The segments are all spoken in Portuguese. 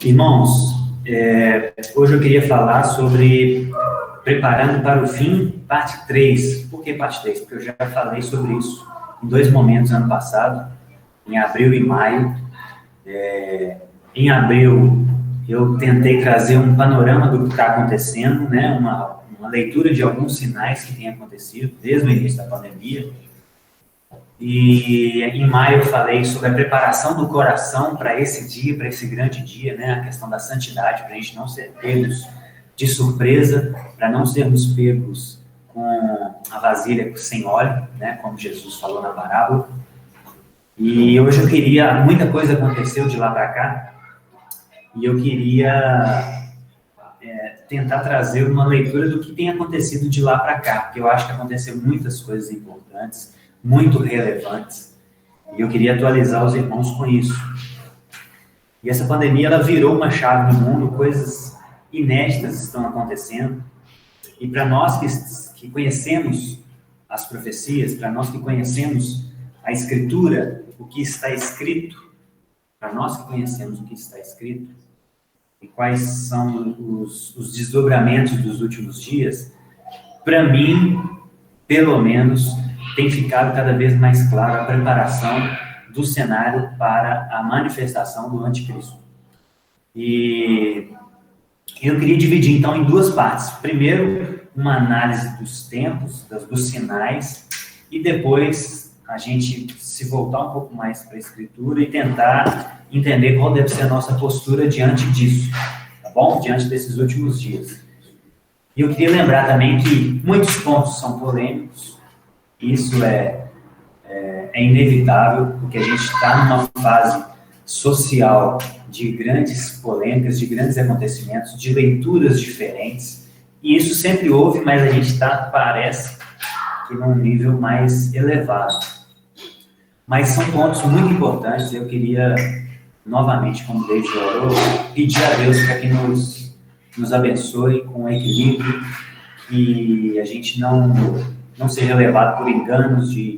Irmãos, hoje eu queria falar sobre Preparando para o Fim, parte 3. Por que parte 3? Porque eu já falei sobre isso em dois momentos ano passado, em abril e maio. Em abril, eu tentei trazer um panorama do que está acontecendo, né? Uma leitura de alguns sinais que têm acontecido desde o início da pandemia. E em maio eu falei sobre a preparação do coração para esse dia, para esse grande dia, né? A questão da santidade, para a gente não ser pegos de surpresa, para não sermos pegos com a vasilha sem óleo, né? Como Jesus falou na parábola. E hoje muita coisa aconteceu de lá para cá, e eu queria tentar trazer uma leitura do que tem acontecido de lá para cá, porque eu acho que aconteceu muitas coisas importantes, muito relevantes, e eu queria atualizar os irmãos com isso. E essa pandemia, ela virou uma chave no mundo, coisas inéditas estão acontecendo, e para nós que conhecemos as profecias, para nós que conhecemos a Escritura, o que está escrito, para nós que conhecemos o que está escrito, e quais são os desdobramentos dos últimos dias, para mim, pelo menos, tem ficado cada vez mais claro a preparação do cenário para a manifestação do anticristo. E eu queria dividir, então, em duas partes. Primeiro, uma análise dos tempos, dos sinais, e depois a gente se voltar um pouco mais para a Escritura e tentar entender qual deve ser a nossa postura diante disso, tá bom? Diante desses últimos dias. E eu queria lembrar também que muitos pontos são polêmicos, isso é inevitável, porque a gente está numa fase social de grandes polêmicas, de grandes acontecimentos, de leituras diferentes, e isso sempre houve, mas a gente está, parece, que num nível mais elevado. Mas são pontos muito importantes, eu queria, novamente, como David orou, pedir a Deus para que nos abençoe com equilíbrio, que a gente não seja levado por enganos de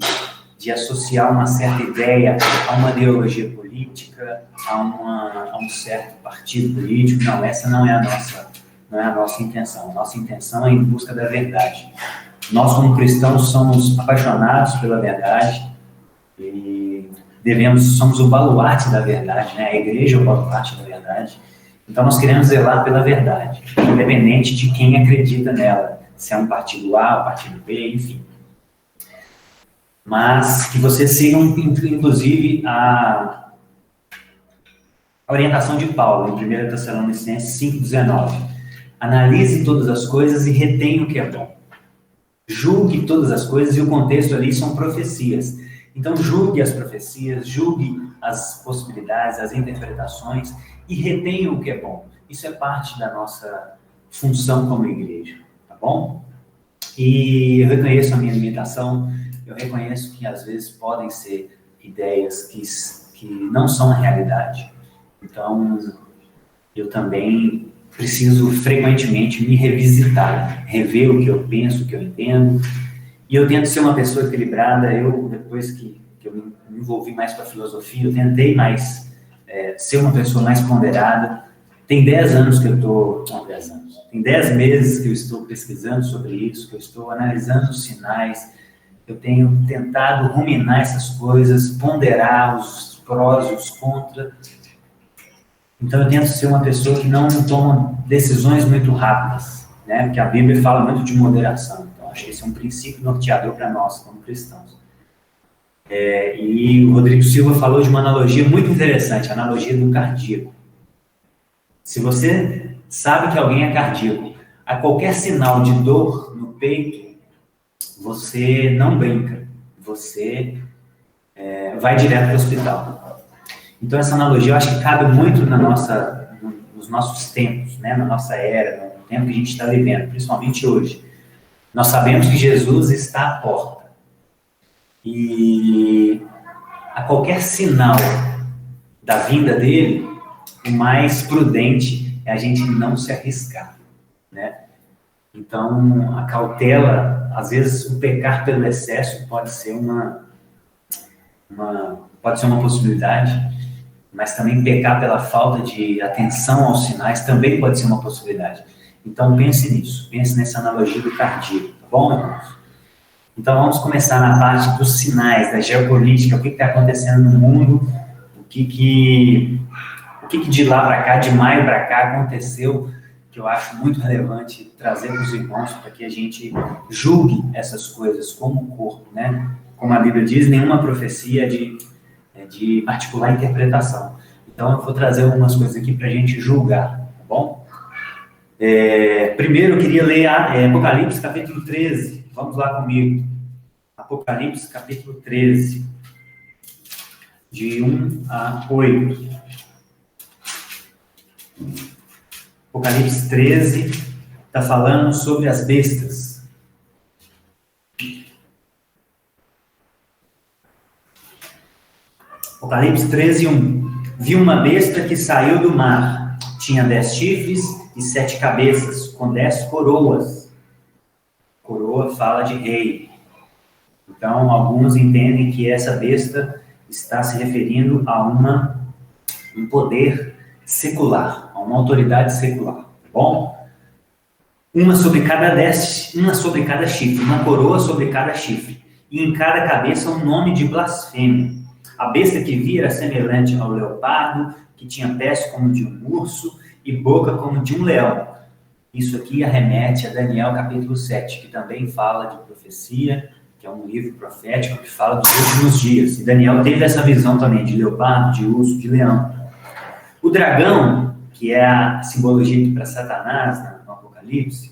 associar uma certa ideia a uma ideologia política, a um certo partido político. Não, essa não é a nossa intenção. A nossa intenção é em busca da verdade. Nós, como cristãos, somos apaixonados pela verdade e somos o baluarte da verdade, né? A igreja é o baluarte da verdade. Então, nós queremos zelar pela verdade, independente de quem acredita nela, se é um partido A, um partido B, enfim. Mas que vocês sigam, inclusive, a orientação de Paulo, em 1 Tessalonicenses 5,19. Analise todas as coisas e retenha o que é bom. Julgue todas as coisas, e o contexto ali são profecias. Então, julgue as profecias, julgue as possibilidades, as interpretações, e retenha o que é bom. Isso é parte da nossa função como igreja, tá bom? E eu reconheço a minha limitação, eu reconheço que às vezes podem ser ideias que não são a realidade. Então, eu também preciso frequentemente me revisitar, rever o que eu penso, o que eu entendo. E eu tento ser uma pessoa equilibrada. Depois que eu me envolvi mais com a filosofia, eu tentei mais ser uma pessoa mais ponderada. Tem 10 anos que eu estou... Não, 10 anos. Tem 10 meses que eu estou pesquisando sobre isso, que eu estou analisando os sinais. Eu tenho tentado ruminar essas coisas, ponderar os prós e os contras. Então, eu tento ser uma pessoa que não toma decisões muito rápidas, né? Porque a Bíblia fala muito de moderação. Então, acho que esse é um princípio norteador para nós, como cristãos. E o Rodrigo Silva falou de uma analogia muito interessante, a analogia do cardíaco. Se você sabe que alguém é cardíaco, a qualquer sinal de dor no peito, você não brinca, você vai direto para o hospital. Então, essa analogia eu acho que cabe muito nos nossos tempos, né? Na nossa era, no tempo que a gente está vivendo, principalmente hoje. Nós sabemos que Jesus está à porta. E a qualquer sinal da vinda dele, o mais prudente é a gente não se arriscar, né? Então, a cautela, às vezes o pecar pelo excesso pode ser uma possibilidade. mas também pecar pela falta de atenção aos sinais também pode ser uma possibilidade. Então pense nisso, pense nessa analogia do cardíaco, tá bom, irmãos? Então vamos começar na parte dos sinais, da geopolítica, o que está acontecendo no mundo, o que de lá para cá, de maio para cá aconteceu, que eu acho muito relevante trazer para os irmãos, para que a gente julgue essas coisas como um corpo, né? Como a Bíblia diz, nenhuma profecia é de particular interpretação. Então eu vou trazer algumas coisas aqui para a gente julgar, tá bom? Primeiro eu queria ler Apocalipse capítulo 13, vamos lá comigo. Apocalipse capítulo 13, de 1 a 8. Apocalipse 13 está falando sobre as bestas. Apocalipse 13, 1. Vi uma besta que saiu do mar. Tinha 10 chifres e 7 cabeças, com 10 coroas. Coroa fala de rei. Então, alguns entendem que essa besta está se referindo a um poder secular, a uma autoridade secular, tá bom? Uma sobre cada chifre, uma coroa sobre cada chifre, e em cada cabeça um nome de blasfêmia. A besta que vi era semelhante ao leopardo, que tinha pés como de um urso e boca como de um leão. Isso aqui arremete a Daniel capítulo 7, que também fala de profecia, que é um livro profético que fala dos últimos dias. E Daniel teve essa visão também de leopardo, de urso, de leão. O dragão, que é a simbologia para Satanás no Apocalipse,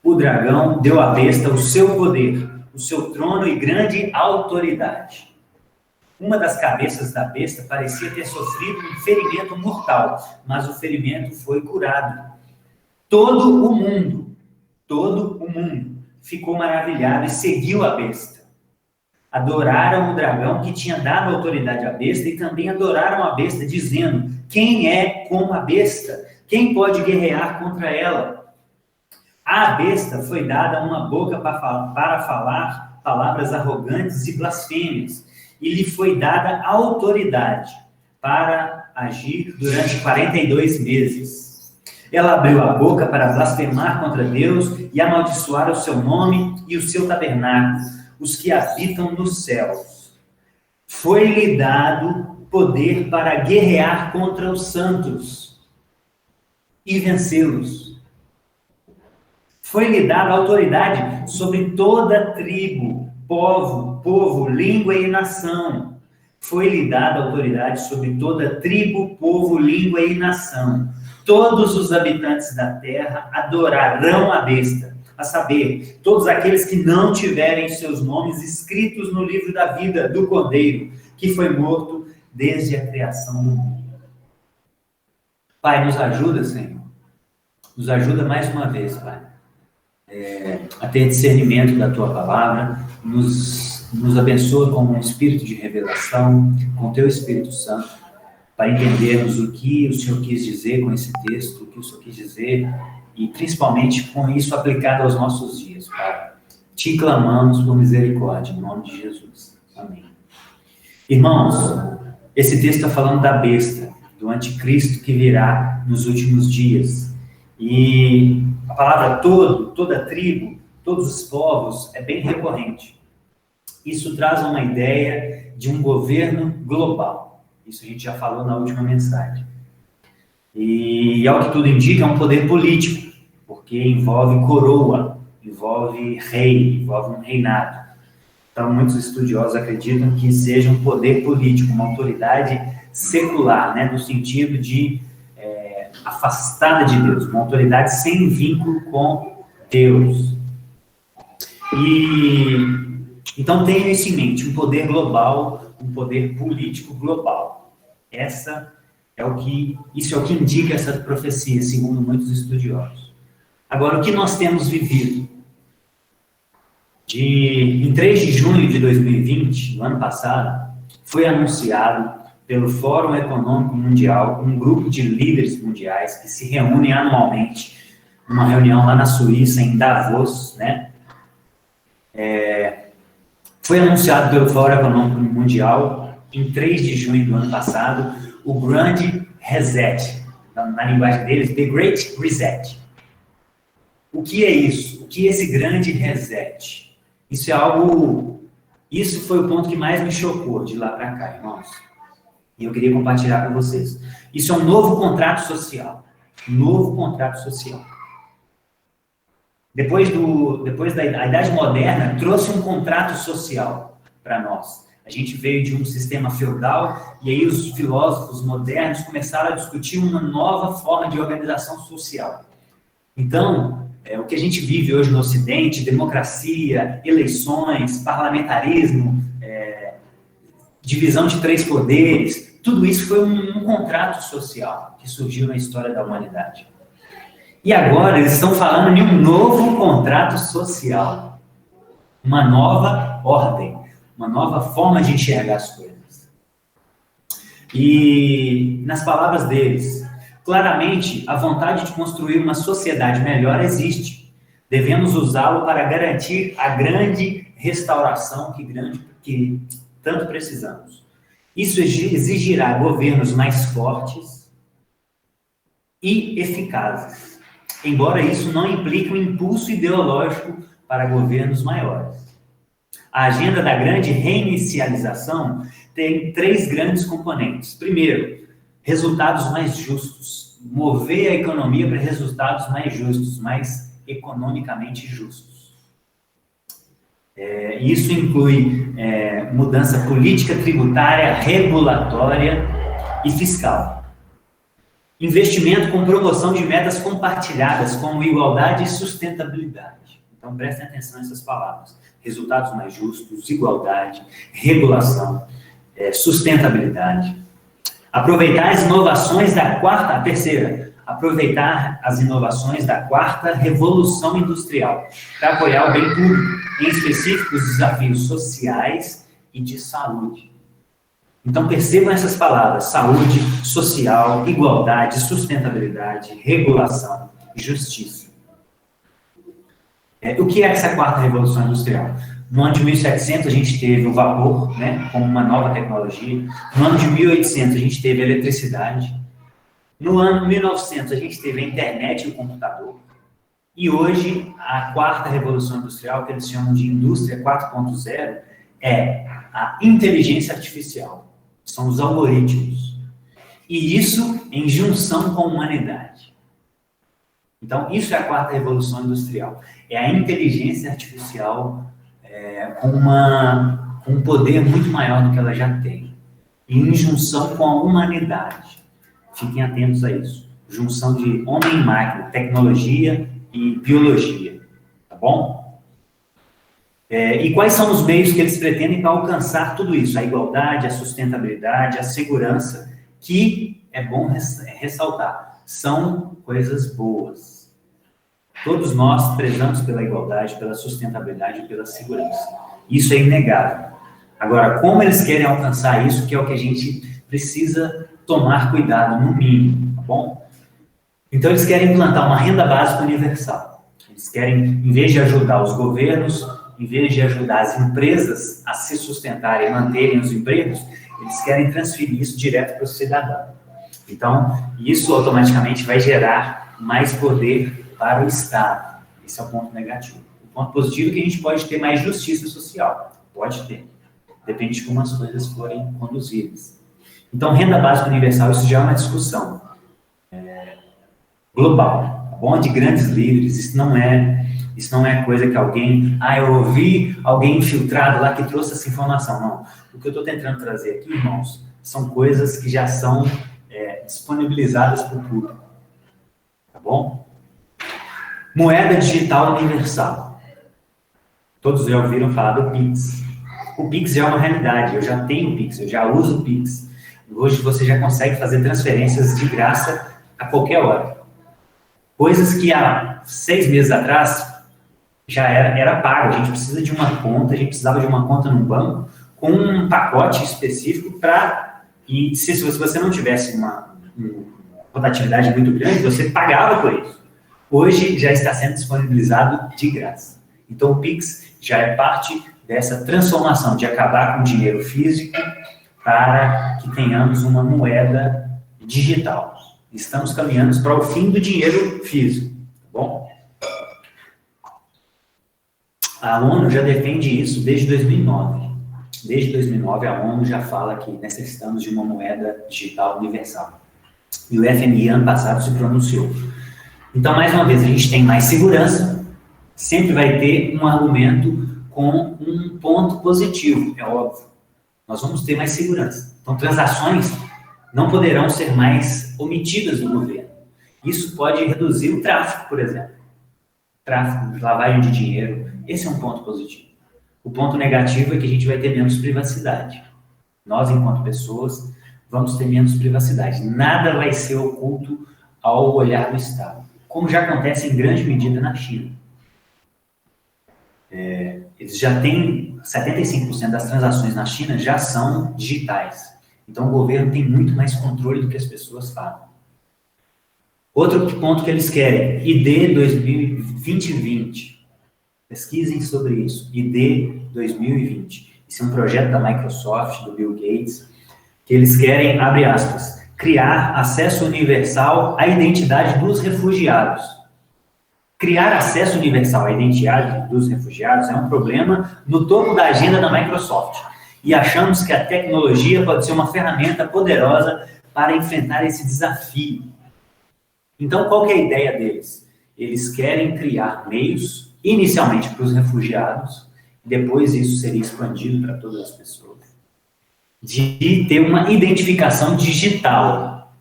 o dragão deu à besta o seu poder, o seu trono e grande autoridade. Uma das cabeças da besta parecia ter sofrido um ferimento mortal, mas o ferimento foi curado. Todo o mundo ficou maravilhado e seguiu a besta. Adoraram o dragão que tinha dado autoridade à besta e também adoraram a besta, dizendo: quem é como a besta? Quem pode guerrear contra ela? À besta foi dada uma boca para falar palavras arrogantes e blasfêmias, e lhe foi dada autoridade para agir durante 42 meses. Ela abriu a boca para blasfemar contra Deus e amaldiçoar o seu nome e o seu tabernáculo, os que habitam nos céus. Foi-lhe dado poder para guerrear contra os santos e vencê-los. Foi-lhe dada autoridade sobre toda tribo, povo, língua e nação. Foi-lhe dada autoridade sobre toda tribo, povo, língua e nação. Todos os habitantes da terra adorarão a besta, a saber, todos aqueles que não tiverem seus nomes escritos no livro da vida do Cordeiro, que foi morto desde a criação do mundo. Pai, nos ajuda, Senhor. Nos ajuda mais uma vez, Pai, a ter discernimento da Tua palavra. Nos abençoa com um espírito de revelação, com Teu Espírito Santo, para entendermos o que o Senhor quis dizer com esse texto, o que o Senhor quis dizer, e principalmente com isso aplicado aos nossos dias, Pai. Te clamamos por misericórdia, em nome de Jesus. Amém. Irmãos, esse texto está falando da besta, do anticristo que virá nos últimos dias. E a palavra toda tribo, todos os povos, é bem recorrente. Isso traz uma ideia de um governo global. Isso a gente já falou na última mensagem. E, ao que tudo indica, é um poder político, porque envolve coroa, envolve rei, envolve um reinado. Então, muitos estudiosos acreditam que seja um poder político, uma autoridade secular, né, no sentido de afastada de Deus, uma autoridade sem vínculo com Deus. E então tenha isso em mente, um poder global, um poder político global. Isso é o que indica essa profecia, segundo muitos estudiosos. Agora, o que nós temos vivido? Em 3 de junho de 2020, no ano passado, foi anunciado pelo Fórum Econômico Mundial, um grupo de líderes mundiais que se reúnem anualmente, numa reunião lá na Suíça, em Davos, né? Foi anunciado pelo Fórum Econômico Mundial, em 3 de junho do ano passado, o grande reset. Na linguagem deles, The Great Reset. O que é isso? O que é esse grande reset? Isso é algo... Isso foi o ponto que mais me chocou de lá para cá, irmãos. E eu queria compartilhar com vocês. Isso é um novo contrato social. Novo contrato social. Depois da Idade Moderna, trouxe um contrato social para nós. A gente veio de um sistema feudal e aí os filósofos modernos começaram a discutir uma nova forma de organização social. Então, o que a gente vive hoje no Ocidente, democracia, eleições, parlamentarismo, divisão de 3 poderes, tudo isso foi um contrato social que surgiu na história da humanidade. E agora eles estão falando de um novo contrato social, uma nova ordem, uma nova forma de enxergar as coisas. E nas palavras deles, claramente a vontade de construir uma sociedade melhor existe. Devemos usá-lo para garantir a grande restauração que tanto precisamos. Isso exigirá governos mais fortes e eficazes, embora isso não implique um impulso ideológico para governos maiores. A agenda da grande reinicialização tem 3 grandes componentes. Primeiro, resultados mais justos. Mover a economia para resultados mais justos, mais economicamente justos. Isso inclui mudança política, tributária, regulatória e fiscal. Investimento com promoção de metas compartilhadas, como igualdade e sustentabilidade. Então, prestem atenção nessas palavras. Resultados mais justos, igualdade, regulação, sustentabilidade. Aproveitar as inovações da terceira, aproveitar as inovações da 4ª Revolução Industrial para apoiar o bem público, em específico os desafios sociais e de saúde. Então percebam essas palavras: saúde, social, igualdade, sustentabilidade, regulação e justiça. O que é essa 4ª Revolução Industrial? No ano de 1700 a gente teve o vapor, né, como uma nova tecnologia. No ano de 1800 a gente teve a eletricidade. No ano 1900 a gente teve a internet e o computador. E hoje a 4ª Revolução Industrial, que eles chamam de Indústria 4.0, é a inteligência artificial. São os algoritmos. E isso em junção com a humanidade. Então, isso é a 4ª Revolução Industrial. É a inteligência artificial com um poder muito maior do que ela já tem. E em junção com a humanidade. Fiquem atentos a isso. Junção de homem e máquina, tecnologia e biologia. Tá bom? E quais são os meios que eles pretendem para alcançar tudo isso? A igualdade, a sustentabilidade, a segurança, que é bom ressaltar, são coisas boas. Todos nós prezamos pela igualdade, pela sustentabilidade e pela segurança. Isso é inegável. Agora, como eles querem alcançar isso, que é o que a gente precisa tomar cuidado, no mínimo, tá bom? Então, eles querem implantar uma renda básica universal. Eles querem, em vez de ajudar os governos, em vez de ajudar as empresas a se sustentarem e manterem os empregos, eles querem transferir isso direto para o cidadão. Então, isso automaticamente vai gerar mais poder para o Estado. Esse é o ponto negativo. O ponto positivo é que a gente pode ter mais justiça social. Pode ter. Depende de como as coisas forem conduzidas. Então, renda básica universal, isso já é uma discussão global, tá bom? De grandes líderes. Isso não é coisa que alguém... eu ouvi alguém infiltrado lá que trouxe essa informação. Não. O que eu estou tentando trazer aqui, irmãos, são coisas que já são disponibilizadas para o público. Tá bom? Moeda digital universal. Todos já ouviram falar do Pix. O Pix já é uma realidade. Eu já tenho Pix, eu já uso o Pix. Hoje você já consegue fazer transferências de graça a qualquer hora. Coisas que há 6 meses atrás já era pago. A gente precisa de uma conta, a gente precisava de uma conta no banco com um pacote específico para... E se você não tivesse uma rotatividade muito grande, você pagava por isso. Hoje já está sendo disponibilizado de graça. Então o Pix já é parte dessa transformação de acabar com o dinheiro físico para que tenhamos uma moeda digital. Estamos caminhando para o fim do dinheiro físico, tá bom? A ONU já defende isso desde 2009. Desde 2009, a ONU já fala que necessitamos de uma moeda digital universal. E o FMI, ano passado, se pronunciou. Então, mais uma vez, a gente tem mais segurança, sempre vai ter um argumento com um ponto positivo, é óbvio. Nós vamos ter mais segurança. Então, transações não poderão ser mais omitidas do governo. Isso pode reduzir o tráfico, por exemplo. Tráfico, lavagem de dinheiro, esse é um ponto positivo. O ponto negativo é que a gente vai ter menos privacidade. Nós, enquanto pessoas, vamos ter menos privacidade. Nada vai ser oculto ao olhar do Estado, como já acontece em grande medida na China. Eles já têm 75% das transações na China já são digitais. Então, o governo tem muito mais controle do que as pessoas falam. Outro ponto que eles querem, ID 2020. Pesquisem sobre isso, ID 2020. Isso é um projeto da Microsoft, do Bill Gates, que eles querem, abre aspas, criar acesso universal à identidade dos refugiados. Criar acesso universal à identidade dos refugiados é um problema no topo da agenda da Microsoft. E achamos que a tecnologia pode ser uma ferramenta poderosa para enfrentar esse desafio. Então, qual que é a ideia deles? Eles querem criar meios, inicialmente para os refugiados, depois isso seria expandido para todas as pessoas, de ter uma identificação digital.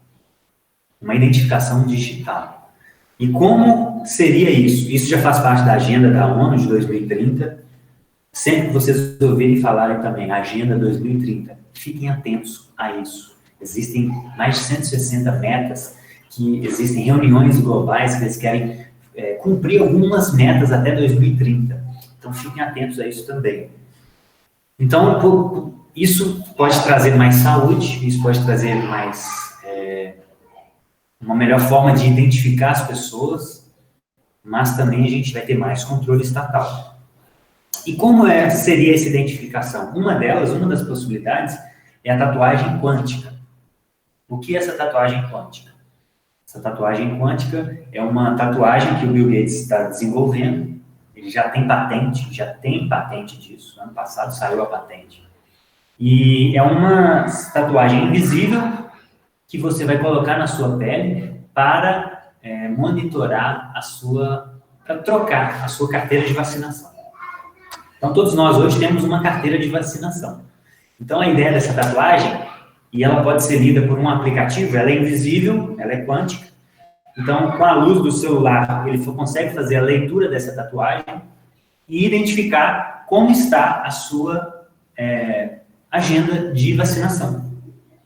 Uma identificação digital. E como seria isso? Isso já faz parte da agenda da ONU de 2030. Sempre que vocês ouvirem falarem também, Agenda 2030, fiquem atentos a isso. Existem mais de 160 metas, que existem reuniões globais que eles querem cumprir algumas metas até 2030. Então, fiquem atentos a isso também. Então, isso pode trazer mais saúde, isso pode trazer mais uma melhor forma de identificar as pessoas, mas também a gente vai ter mais controle estatal. E como seria essa identificação? Uma das possibilidades, é a tatuagem quântica. O que é essa tatuagem quântica? Essa tatuagem quântica é uma tatuagem que o Bill Gates está desenvolvendo. Ele já tem patente disso. Ano passado saiu a patente. E é uma tatuagem invisível que você vai colocar na sua pele para monitorar para trocar a sua carteira de vacinação. Então, todos nós hoje temos uma carteira de vacinação. Então, a ideia dessa tatuagem, e ela pode ser lida por um aplicativo, ela é invisível, ela é quântica. Então, com a luz do celular, ele consegue fazer a leitura dessa tatuagem e identificar como está a sua agenda de vacinação.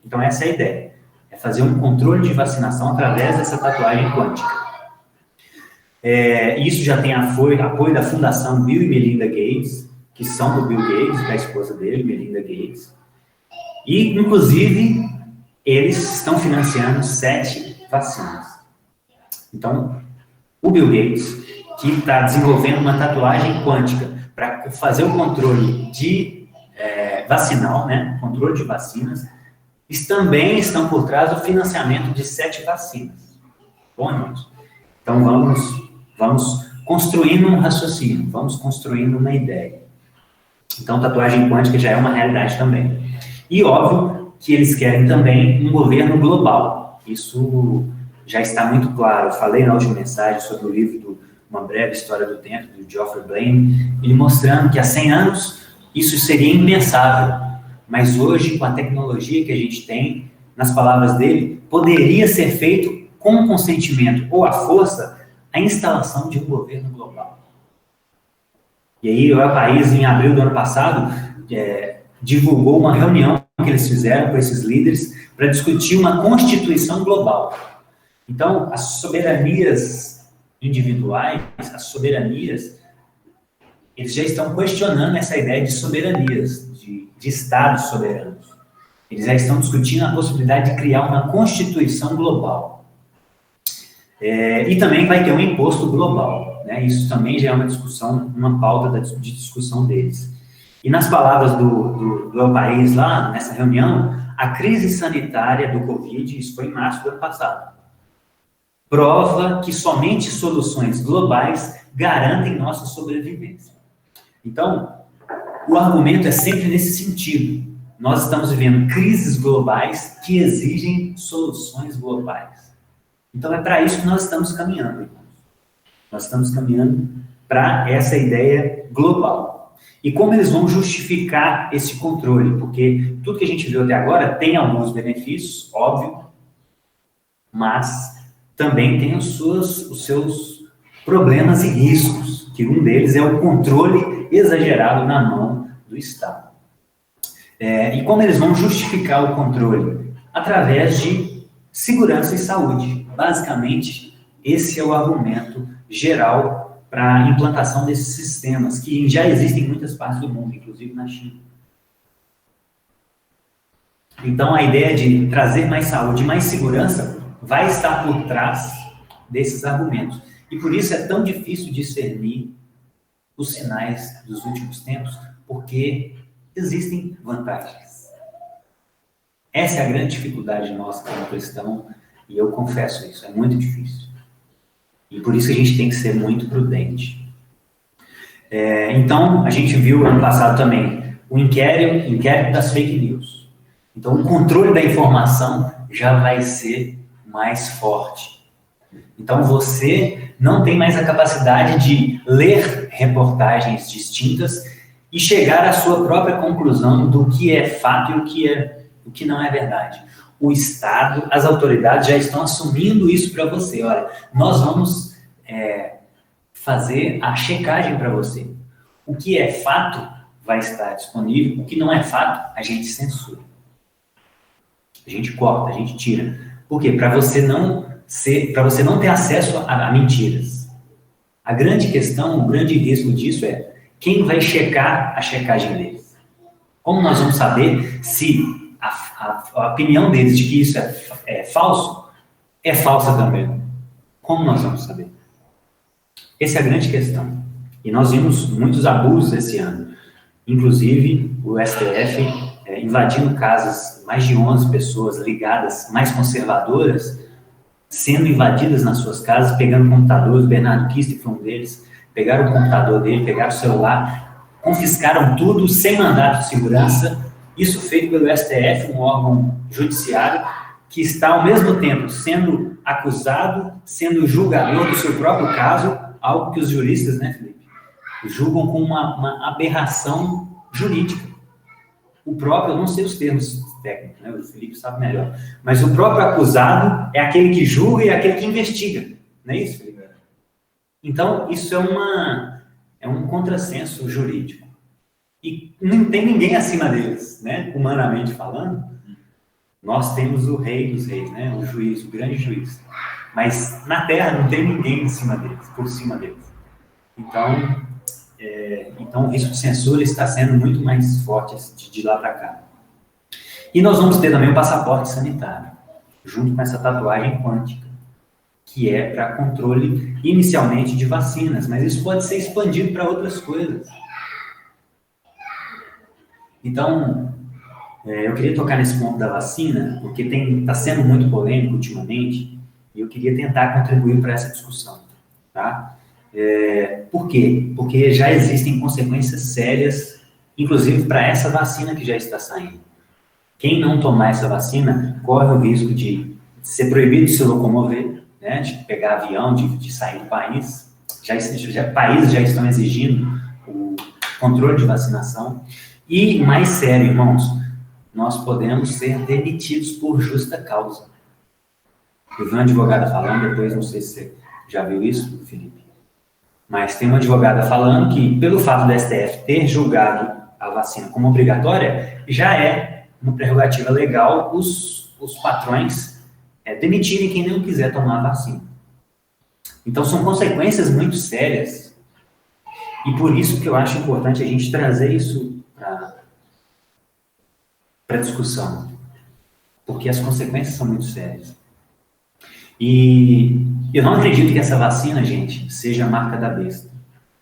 Então, essa é a ideia. É fazer um controle de vacinação através dessa tatuagem quântica. Isso já tem apoio da Fundação Bill e Melinda Gates, que são do Bill Gates, da esposa dele, Melinda Gates. E, inclusive, eles estão financiando 7 vacinas. Então, o Bill Gates, que está desenvolvendo uma tatuagem quântica para fazer o controle vacinal, né, controle de vacinas, eles também estão por trás do financiamento de 7 vacinas. Bom, irmãos? Então, vamos construindo um raciocínio, vamos construindo uma ideia. Então, tatuagem quântica já é uma realidade também. E, óbvio, que eles querem também um governo global. Isso já está muito claro. Eu falei na última mensagem sobre o livro Uma Breve História do Tempo, do Geoffrey Blaine, ele mostrando que há 100 anos isso seria impensável. Mas hoje, com a tecnologia que a gente tem, nas palavras dele, poderia ser feito com o consentimento ou a força a instalação de um governo global. E aí, o país, em abril do ano passado, divulgou uma reunião que eles fizeram com esses líderes para discutir uma constituição global. Então, as soberanias individuais, eles já estão questionando essa ideia de soberanias, de estados soberanos. Eles já estão discutindo a possibilidade de criar uma constituição global. E também vai ter um imposto global, né? Isso também já é uma discussão, uma pauta de discussão deles. E nas palavras do El País lá, nessa reunião, a crise sanitária do Covid, isso foi em março do ano passado, prova que somente soluções globais garantem nossa sobrevivência. Então, o argumento é sempre nesse sentido. Nós estamos vivendo crises globais que exigem soluções globais. Então, é para isso que nós estamos caminhando, irmãos. Nós estamos caminhando para essa ideia global. E como eles vão justificar esse controle? Porque tudo que a gente viu até agora tem alguns benefícios, óbvio, mas também tem os seus problemas e riscos, que um deles é o controle exagerado na mão do Estado. E como eles vão justificar o controle? Através de segurança e saúde. Basicamente, esse é o argumento geral para a implantação desses sistemas, que já existem em muitas partes do mundo, inclusive na China. Então, a ideia de trazer mais saúde e mais segurança vai estar por trás desses argumentos. E por isso é tão difícil discernir os sinais dos últimos tempos, porque existem vantagens. Essa é a grande dificuldade nossa como cristão, e eu confesso isso, é muito difícil. E por isso a gente tem que ser muito prudente. Então, a gente viu ano passado também o inquérito das fake news. Então, o controle da informação já vai ser mais forte. Então, você não tem mais a capacidade de ler reportagens distintas e chegar à sua própria conclusão do que é fato e o que não é verdade. O Estado, as autoridades já estão assumindo isso para você. Olha, nós vamos fazer a checagem para você. O que é fato vai estar disponível, o que não é fato, a gente censura. A gente corta, a gente tira. Por quê? Para você não ter acesso a mentiras. A grande questão, o grande risco disso é quem vai checar a checagem deles. Como nós vamos saber se a opinião deles de que isso é falso, é falsa também? Como nós vamos saber? Essa é a grande questão. E nós vimos muitos abusos esse ano. Inclusive, o STF invadindo casas, mais de 11 pessoas ligadas, mais conservadoras, sendo invadidas nas suas casas, pegando computadores. Bernardo Kister foi um deles. Pegaram o computador dele, pegaram o celular, confiscaram tudo sem mandato de segurança. Isso feito pelo STF, um órgão judiciário, que está ao mesmo tempo sendo acusado, sendo julgador do seu próprio caso, algo que os juristas, né, Felipe, julgam como uma aberração jurídica. O próprio, eu não sei os termos técnicos, né, o Felipe sabe melhor, mas o próprio acusado é aquele que julga e é aquele que investiga, não é isso, Felipe? Então, isso é um contrassenso jurídico. E não tem ninguém acima deles, né, humanamente falando. Nós temos o rei dos reis, né, o juiz, o grande juiz. Mas na Terra não tem ninguém em cima deles, por cima deles. Então o risco de censura está sendo muito mais forte de lá para cá. E nós vamos ter também o passaporte sanitário, junto com essa tatuagem quântica, que é para controle inicialmente de vacinas, mas isso pode ser expandido para outras coisas. Então, eu queria tocar nesse ponto da vacina, porque está sendo muito polêmico ultimamente, e eu queria tentar contribuir para essa discussão, tá? Por quê? Porque já existem consequências sérias, inclusive para essa vacina que já está saindo. Quem não tomar essa vacina corre o risco de ser proibido de se locomover, né, de pegar avião, de sair do país. Países já estão exigindo o controle de vacinação. E, mais sério, irmãos, nós podemos ser demitidos por justa causa. Eu vi uma advogada falando, depois não sei se você já viu isso, Felipe, mas tem uma advogada falando que, pelo fato do STF ter julgado a vacina como obrigatória, já é uma prerrogativa legal os patrões demitirem quem não quiser tomar a vacina. Então, são consequências muito sérias, e por isso que eu acho importante a gente trazer isso para discussão, porque as consequências são muito sérias. E eu não acredito que essa vacina, gente, seja a marca da besta,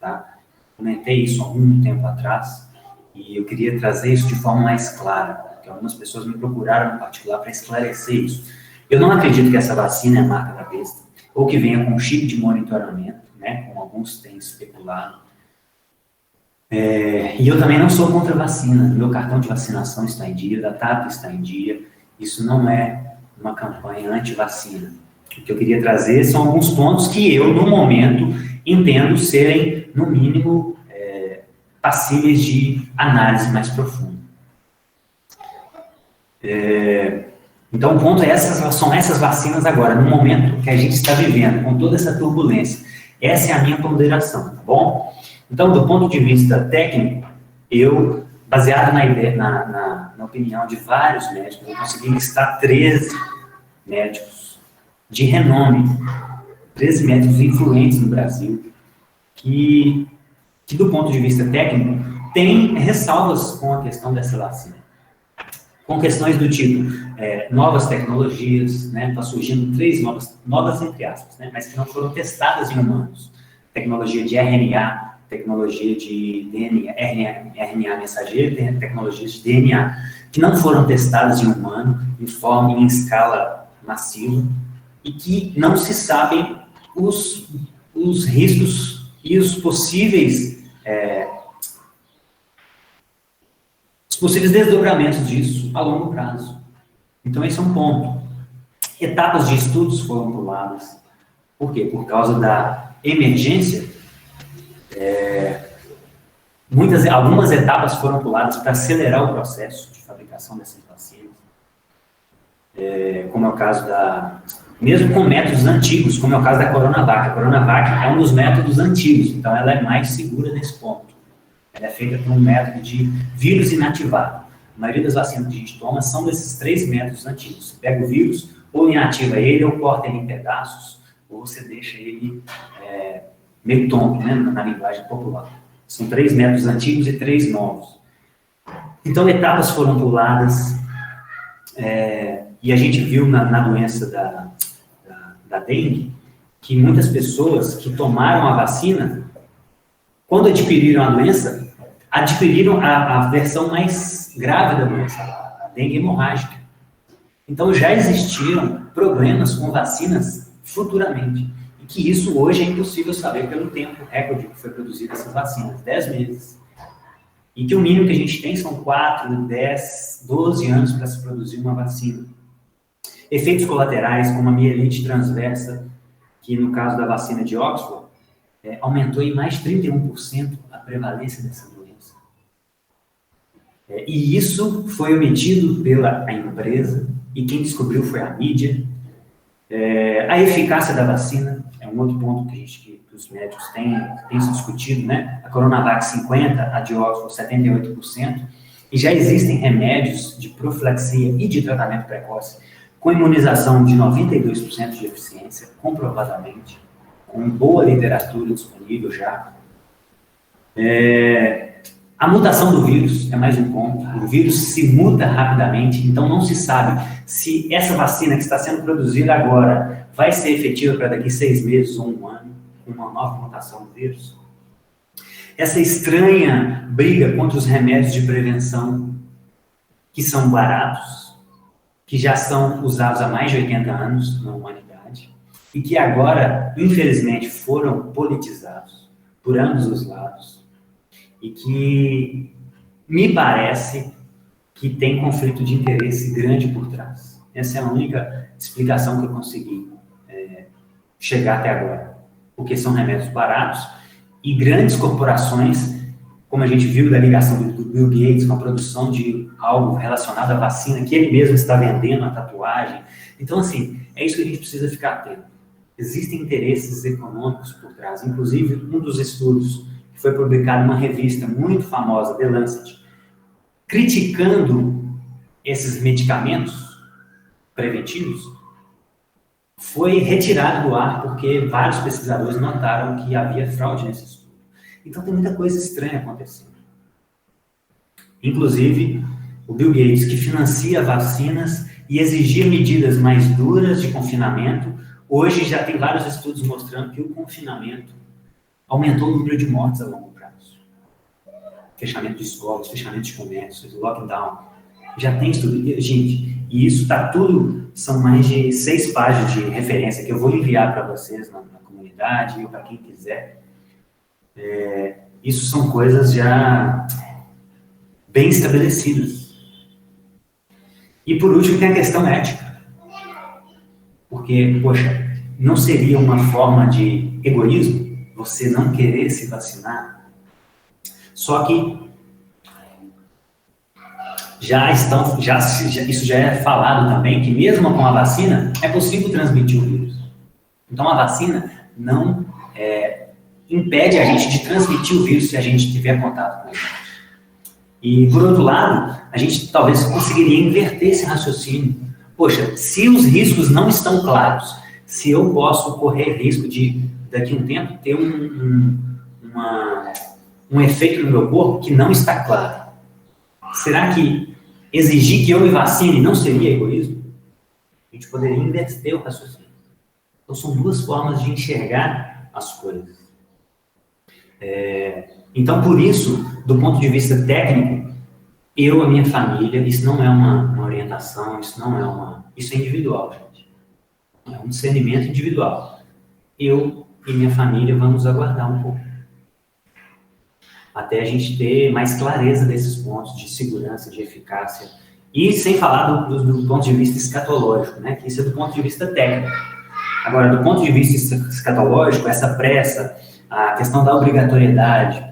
tá? Comentei isso há algum tempo atrás, E eu queria trazer isso de forma mais clara, porque algumas pessoas me procuraram no particular para esclarecer isso. Eu não acredito que essa vacina é a marca da besta, ou que venha com chip de monitoramento, né, como alguns têm especulado. E eu também não sou contra a vacina. Meu cartão de vacinação está em dia, da TAP está em dia. Isso não é uma campanha anti-vacina. O que eu queria trazer são alguns pontos que eu, no momento, entendo serem, no mínimo, passíveis de análise mais profunda. Então, o ponto é são essas vacinas agora, no momento que a gente está vivendo, com toda essa turbulência. Essa é a minha ponderação, tá bom? Então, do ponto de vista técnico, eu, baseado na opinião de vários médicos, eu consegui listar 13 médicos de renome, 13 médicos influentes no Brasil, que do ponto de vista técnico, têm ressalvas com a questão dessa vacina. Com questões do tipo, novas tecnologias, né? Está surgindo 3 novas entre aspas, né? Mas que não foram testadas em humanos. Tecnologia de RNA, tecnologia de DNA, RNA mensageiro, tecnologias de DNA, que não foram testadas em humano, em escala massiva, e que não se sabem os riscos e os possíveis desdobramentos disso a longo prazo. Então, esse é um ponto. Etapas de estudos foram puladas. Por quê? Por causa da emergência. Algumas etapas foram puladas para acelerar o processo de fabricação dessas vacinas. Como é o caso mesmo com métodos antigos, como é o caso da Coronavac. A Coronavac é um dos métodos antigos, então ela é mais segura nesse ponto. Ela é feita por um método de vírus inativado. A maioria das vacinas que a gente toma são desses 3 métodos antigos. Você pega o vírus, ou inativa ele, ou corta ele em pedaços, ou você deixa ele meio tonto, né, na linguagem popular. São 3 métodos antigos e 3 novos. Então, etapas foram puladas, e a gente viu na doença da dengue, que muitas pessoas que tomaram a vacina, quando adquiriram a doença, adquiriram a versão mais grave da doença, a dengue hemorrágica. Então, já existiram problemas com vacinas futuramente. E que isso hoje é impossível saber pelo tempo recorde que foi produzido essas vacinas, 10 meses. E que o mínimo que a gente tem são 4, 10, 12 anos para se produzir uma vacina. Efeitos colaterais, como a mielite transversa, que no caso da vacina de Oxford, aumentou em mais de 31% a prevalência dessa doença. E isso foi omitido pela empresa, e quem descobriu foi a mídia. A eficácia da vacina é um outro ponto que os médicos têm se discutido, né? A Coronavac 50%, a de Oxford 78%, e já existem remédios de profilaxia e de tratamento precoce com imunização de 92% de eficiência, comprovadamente, com boa literatura disponível já. A mutação do vírus é mais um ponto. O vírus se muta rapidamente, então não se sabe se essa vacina que está sendo produzida agora vai ser efetiva para daqui 6 meses ou 1 ano, com uma nova mutação do vírus. Essa estranha briga contra os remédios de prevenção, que são baratos, que já são usados há mais de 80 anos na humanidade, e que agora, infelizmente, foram politizados por ambos os lados, e que me parece que tem conflito de interesse grande por trás. Essa é a única explicação que eu consegui chegar até agora. Porque são remédios baratos e grandes corporações, como a gente viu da ligação do Bill Gates com a produção de algo relacionado à vacina, que ele mesmo está vendendo, a tatuagem. Então, assim, é isso que a gente precisa ficar atento. Existem interesses econômicos por trás. Inclusive, um dos estudos que foi publicado em uma revista muito famosa, The Lancet, criticando esses medicamentos preventivos, foi retirado do ar porque vários pesquisadores notaram que havia fraude nesse estudo. Então tem muita coisa estranha acontecendo. Inclusive, o Bill Gates, que financia vacinas e exigia medidas mais duras de confinamento, hoje já tem vários estudos mostrando que o confinamento aumentou o número de mortes a longo prazo. fechamento de escolas, fechamento de comércios, lockdown. Já tem estudo. Gente, e isso está tudo, são mais de 6 páginas de referência que eu vou enviar para vocês na comunidade, ou para quem quiser. Isso são coisas já bem estabelecidas. E por último tem a questão ética. Porque, poxa, não seria uma forma de egoísmo você não querer se vacinar? Só que isso já é falado também, que mesmo com a vacina é possível transmitir o vírus. Então a vacina não impede a gente de transmitir o vírus se a gente tiver contato com ele. E por outro lado, a gente talvez conseguiria inverter esse raciocínio. Poxa, se os riscos não estão claros, se eu posso correr risco de, daqui a um tempo, ter um efeito no meu corpo que não está claro, será que exigir que eu me vacine não seria egoísmo? A gente poderia inverter o raciocínio. Então, são 2 formas de enxergar as coisas. Então, por isso, do ponto de vista técnico, a minha família, isso não é uma orientação, isso é individual, gente. É um discernimento individual. Eu e minha família vamos aguardar um pouco, até a gente ter mais clareza desses pontos de segurança, de eficácia, e sem falar do ponto de vista escatológico, né? Que isso é do ponto de vista técnico. Agora, do ponto de vista escatológico, essa pressa, a questão da obrigatoriedade,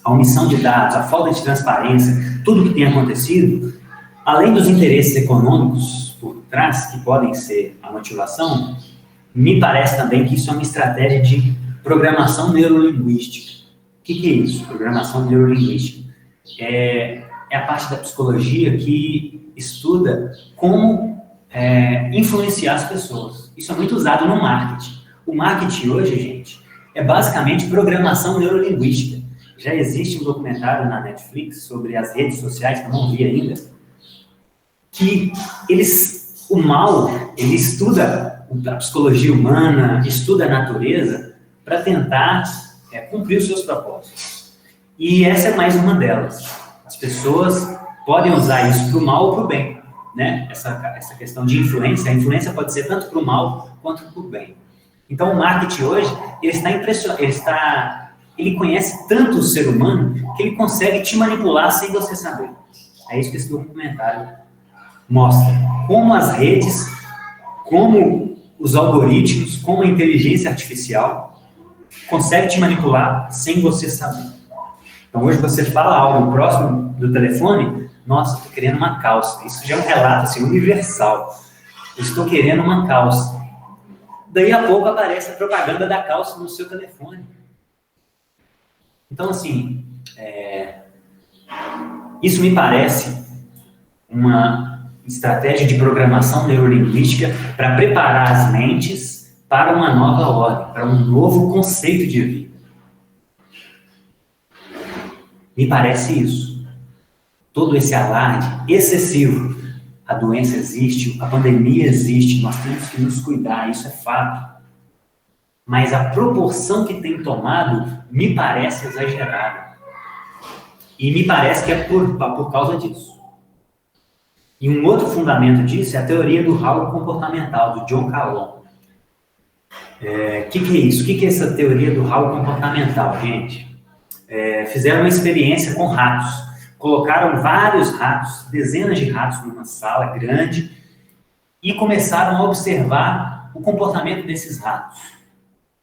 a omissão de dados, a falta de transparência, tudo que tem acontecido, além dos interesses econômicos por trás, que podem ser a motivação, me parece também que isso é uma estratégia de programação neurolinguística. O que é isso, programação neurolinguística? É a parte da psicologia que estuda como influenciar as pessoas. Isso é muito usado no marketing. O marketing hoje, gente, é basicamente programação neurolinguística. Já existe um documentário na Netflix sobre as redes sociais, que eu não vi ainda, que o mal, ele estuda a psicologia humana, estuda a natureza, para tentar cumprir os seus propósitos. E essa é mais uma delas. As pessoas podem usar isso para o mal ou para o bem, né? Essa questão de influência, a influência pode ser tanto para o mal quanto para o bem. Então, o marketing hoje, ele está impressionado, ele conhece tanto o ser humano que ele consegue te manipular sem você saber. É isso que esse documentário mostra. Como as redes, como os algoritmos, como a inteligência artificial consegue te manipular sem você saber. Então, hoje você fala algo próximo do telefone, nossa, estou querendo uma calça. Isso já é um relato assim, universal. Eu estou querendo uma calça. Daí a pouco aparece a propaganda da calça no seu telefone. Então, assim, isso me parece uma estratégia de programação neurolinguística para preparar as mentes para uma nova ordem, para um novo conceito de vida. Me parece isso. Todo esse alarde excessivo. A doença existe, a pandemia existe, nós temos que nos cuidar, isso é fato. Mas a proporção que tem tomado me parece exagerada. E me parece que é por causa disso. E um outro fundamento disso é a teoria do ralo comportamental, do John Calhoun. Que é isso? O que é essa teoria do ralo comportamental, gente? Fizeram uma experiência com ratos. Colocaram vários ratos, dezenas de ratos numa sala grande e começaram a observar o comportamento desses ratos,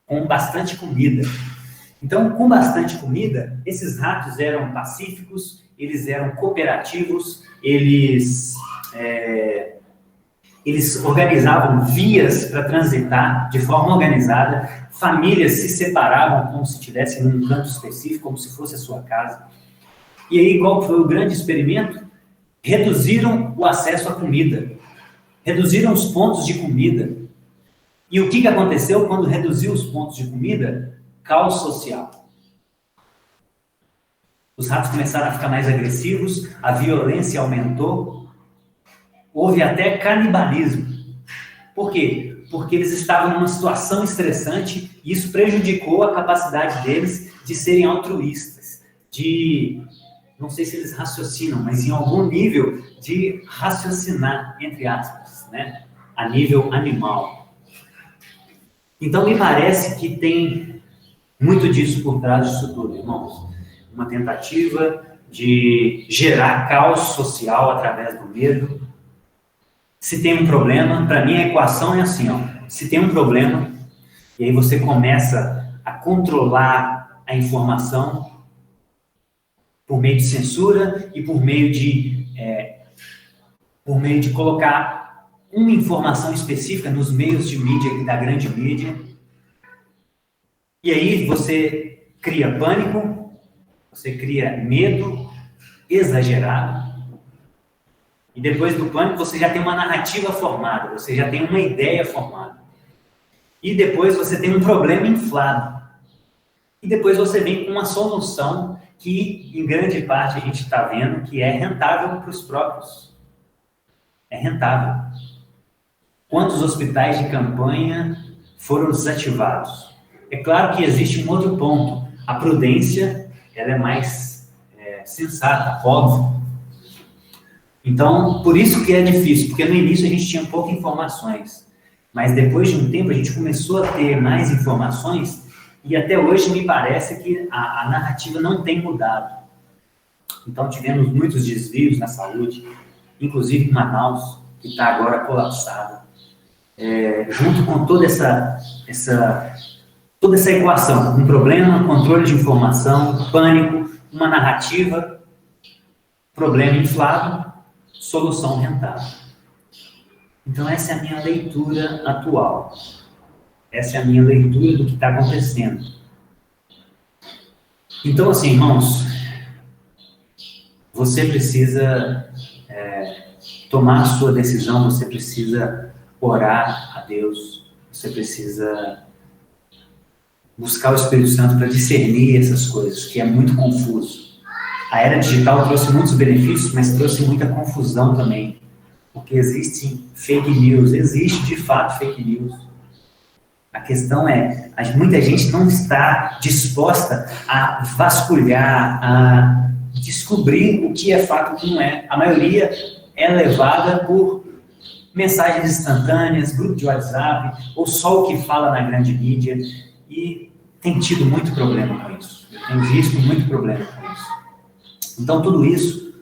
com bastante comida. Então, com bastante comida, esses ratos eram pacíficos, eles eram cooperativos, eles organizavam vias para transitar de forma organizada, famílias se separavam como se estivessem num canto específico, como se fosse a sua casa. E aí, qual foi o grande experimento? Reduziram o acesso à comida. Reduziram os pontos de comida. E o que aconteceu quando reduziu os pontos de comida? Caos social. Os ratos começaram a ficar mais agressivos, a violência aumentou, houve até canibalismo. Por quê? Porque eles estavam numa situação estressante e isso prejudicou a capacidade deles de serem altruístas, não sei se eles raciocinam, mas em algum nível de raciocinar, entre aspas, né? A nível animal. Então, me parece que tem muito disso por trás disso tudo, irmãos. Uma tentativa de gerar caos social através do medo. Se tem um problema, para mim a equação é assim, ó. Se tem um problema, e aí você começa a controlar a informação por meio de censura e por meio de colocar uma informação específica nos meios de mídia, da grande mídia. E aí você cria pânico, você cria medo exagerado. E depois do pânico você já tem uma narrativa formada, você já tem uma ideia formada. E depois você tem um problema inflado. E depois você vem com uma solução que, em grande parte, a gente está vendo que é rentável para os próprios. É rentável. Quantos hospitais de campanha foram desativados? É claro que existe um outro ponto. A prudência, ela é mais sensata, óbvio. Então, por isso que é difícil, porque no início a gente tinha poucas informações. Mas depois de um tempo a gente começou a ter mais informações e até hoje me parece que a narrativa não tem mudado. Então tivemos muitos desvios na saúde, inclusive em Manaus, que está agora colapsada. Junto com toda essa equação, um problema, controle de informação, pânico, uma narrativa, problema inflado, solução rentável. Então essa é a minha leitura atual. Essa é a minha leitura do que está acontecendo. Então, assim, irmãos, você precisa tomar a sua decisão, você precisa orar a Deus, você precisa buscar o Espírito Santo para discernir essas coisas, que é muito confuso. A era digital trouxe muitos benefícios, mas trouxe muita confusão também, porque existem fake news, existe de fato fake news. A questão é, muita gente não está disposta a vasculhar, a descobrir o que é fato e o que não é. A maioria é levada por mensagens instantâneas, grupo de WhatsApp, ou só o que fala na grande mídia, e tem tido muito problema com isso. Eu tenho visto muito problema com isso. Então, tudo isso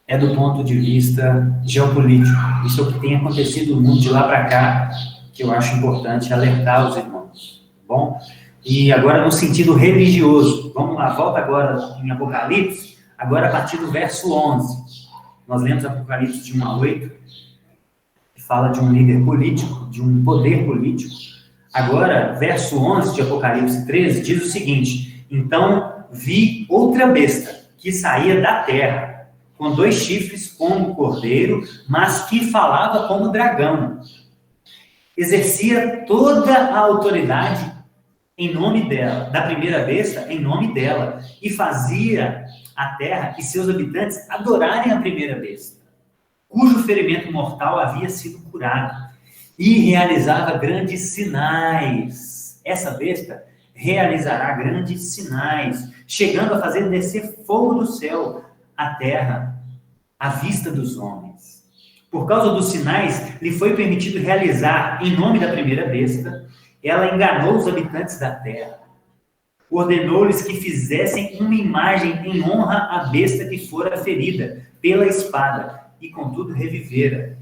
é do ponto de vista geopolítico. Isso é o que tem acontecido no mundo de lá para cá, que eu acho importante alertar os irmãos, tá bom? E agora no sentido religioso, vamos lá, volta agora em Apocalipse, agora a partir do verso 11. Nós lemos Apocalipse de 1 a 8, que fala de um líder político, de um poder político. Agora, verso 11 de Apocalipse 13 diz o seguinte: então vi outra besta que saía da terra, com 2 chifres como cordeiro, mas que falava como dragão. Exercia toda a autoridade em nome dela, da primeira besta, em nome dela, e fazia a terra e seus habitantes adorarem a primeira besta, cujo ferimento mortal havia sido curado, e realizava grandes sinais. Essa besta realizará grandes sinais, chegando a fazer descer fogo do céu à terra, à vista dos homens. Por causa dos sinais, lhe foi permitido realizar, em nome da primeira besta, ela enganou os habitantes da terra. Ordenou-lhes que fizessem uma imagem em honra à besta que fora ferida pela espada, e contudo revivera.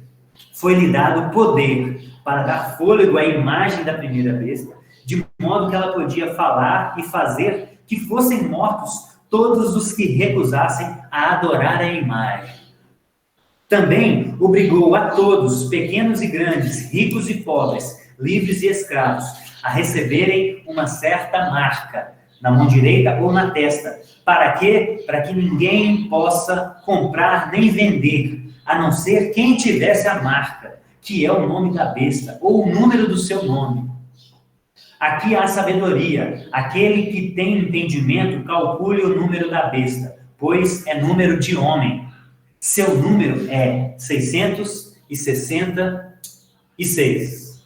Foi-lhe dado poder para dar fôlego à imagem da primeira besta, de modo que ela podia falar e fazer que fossem mortos todos os que recusassem a adorar a imagem. Também obrigou a todos, pequenos e grandes, ricos e pobres, livres e escravos, a receberem uma certa marca, na mão direita ou na testa. Para quê? Para que ninguém possa comprar nem vender, a não ser quem tivesse a marca, que é o nome da besta, ou o número do seu nome. Aqui há sabedoria. Aquele que tem entendimento, calcule o número da besta, pois é número de homem. Seu número é 666.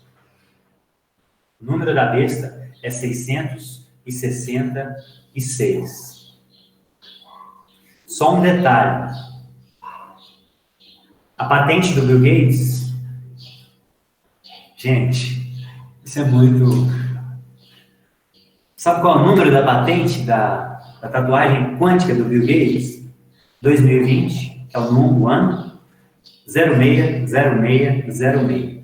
O número da besta é 666. Só um detalhe. A patente do Bill Gates, gente, isso é muito... Sabe qual é o número da patente da tatuagem quântica do Bill Gates? 2020, que é o ano, 060606.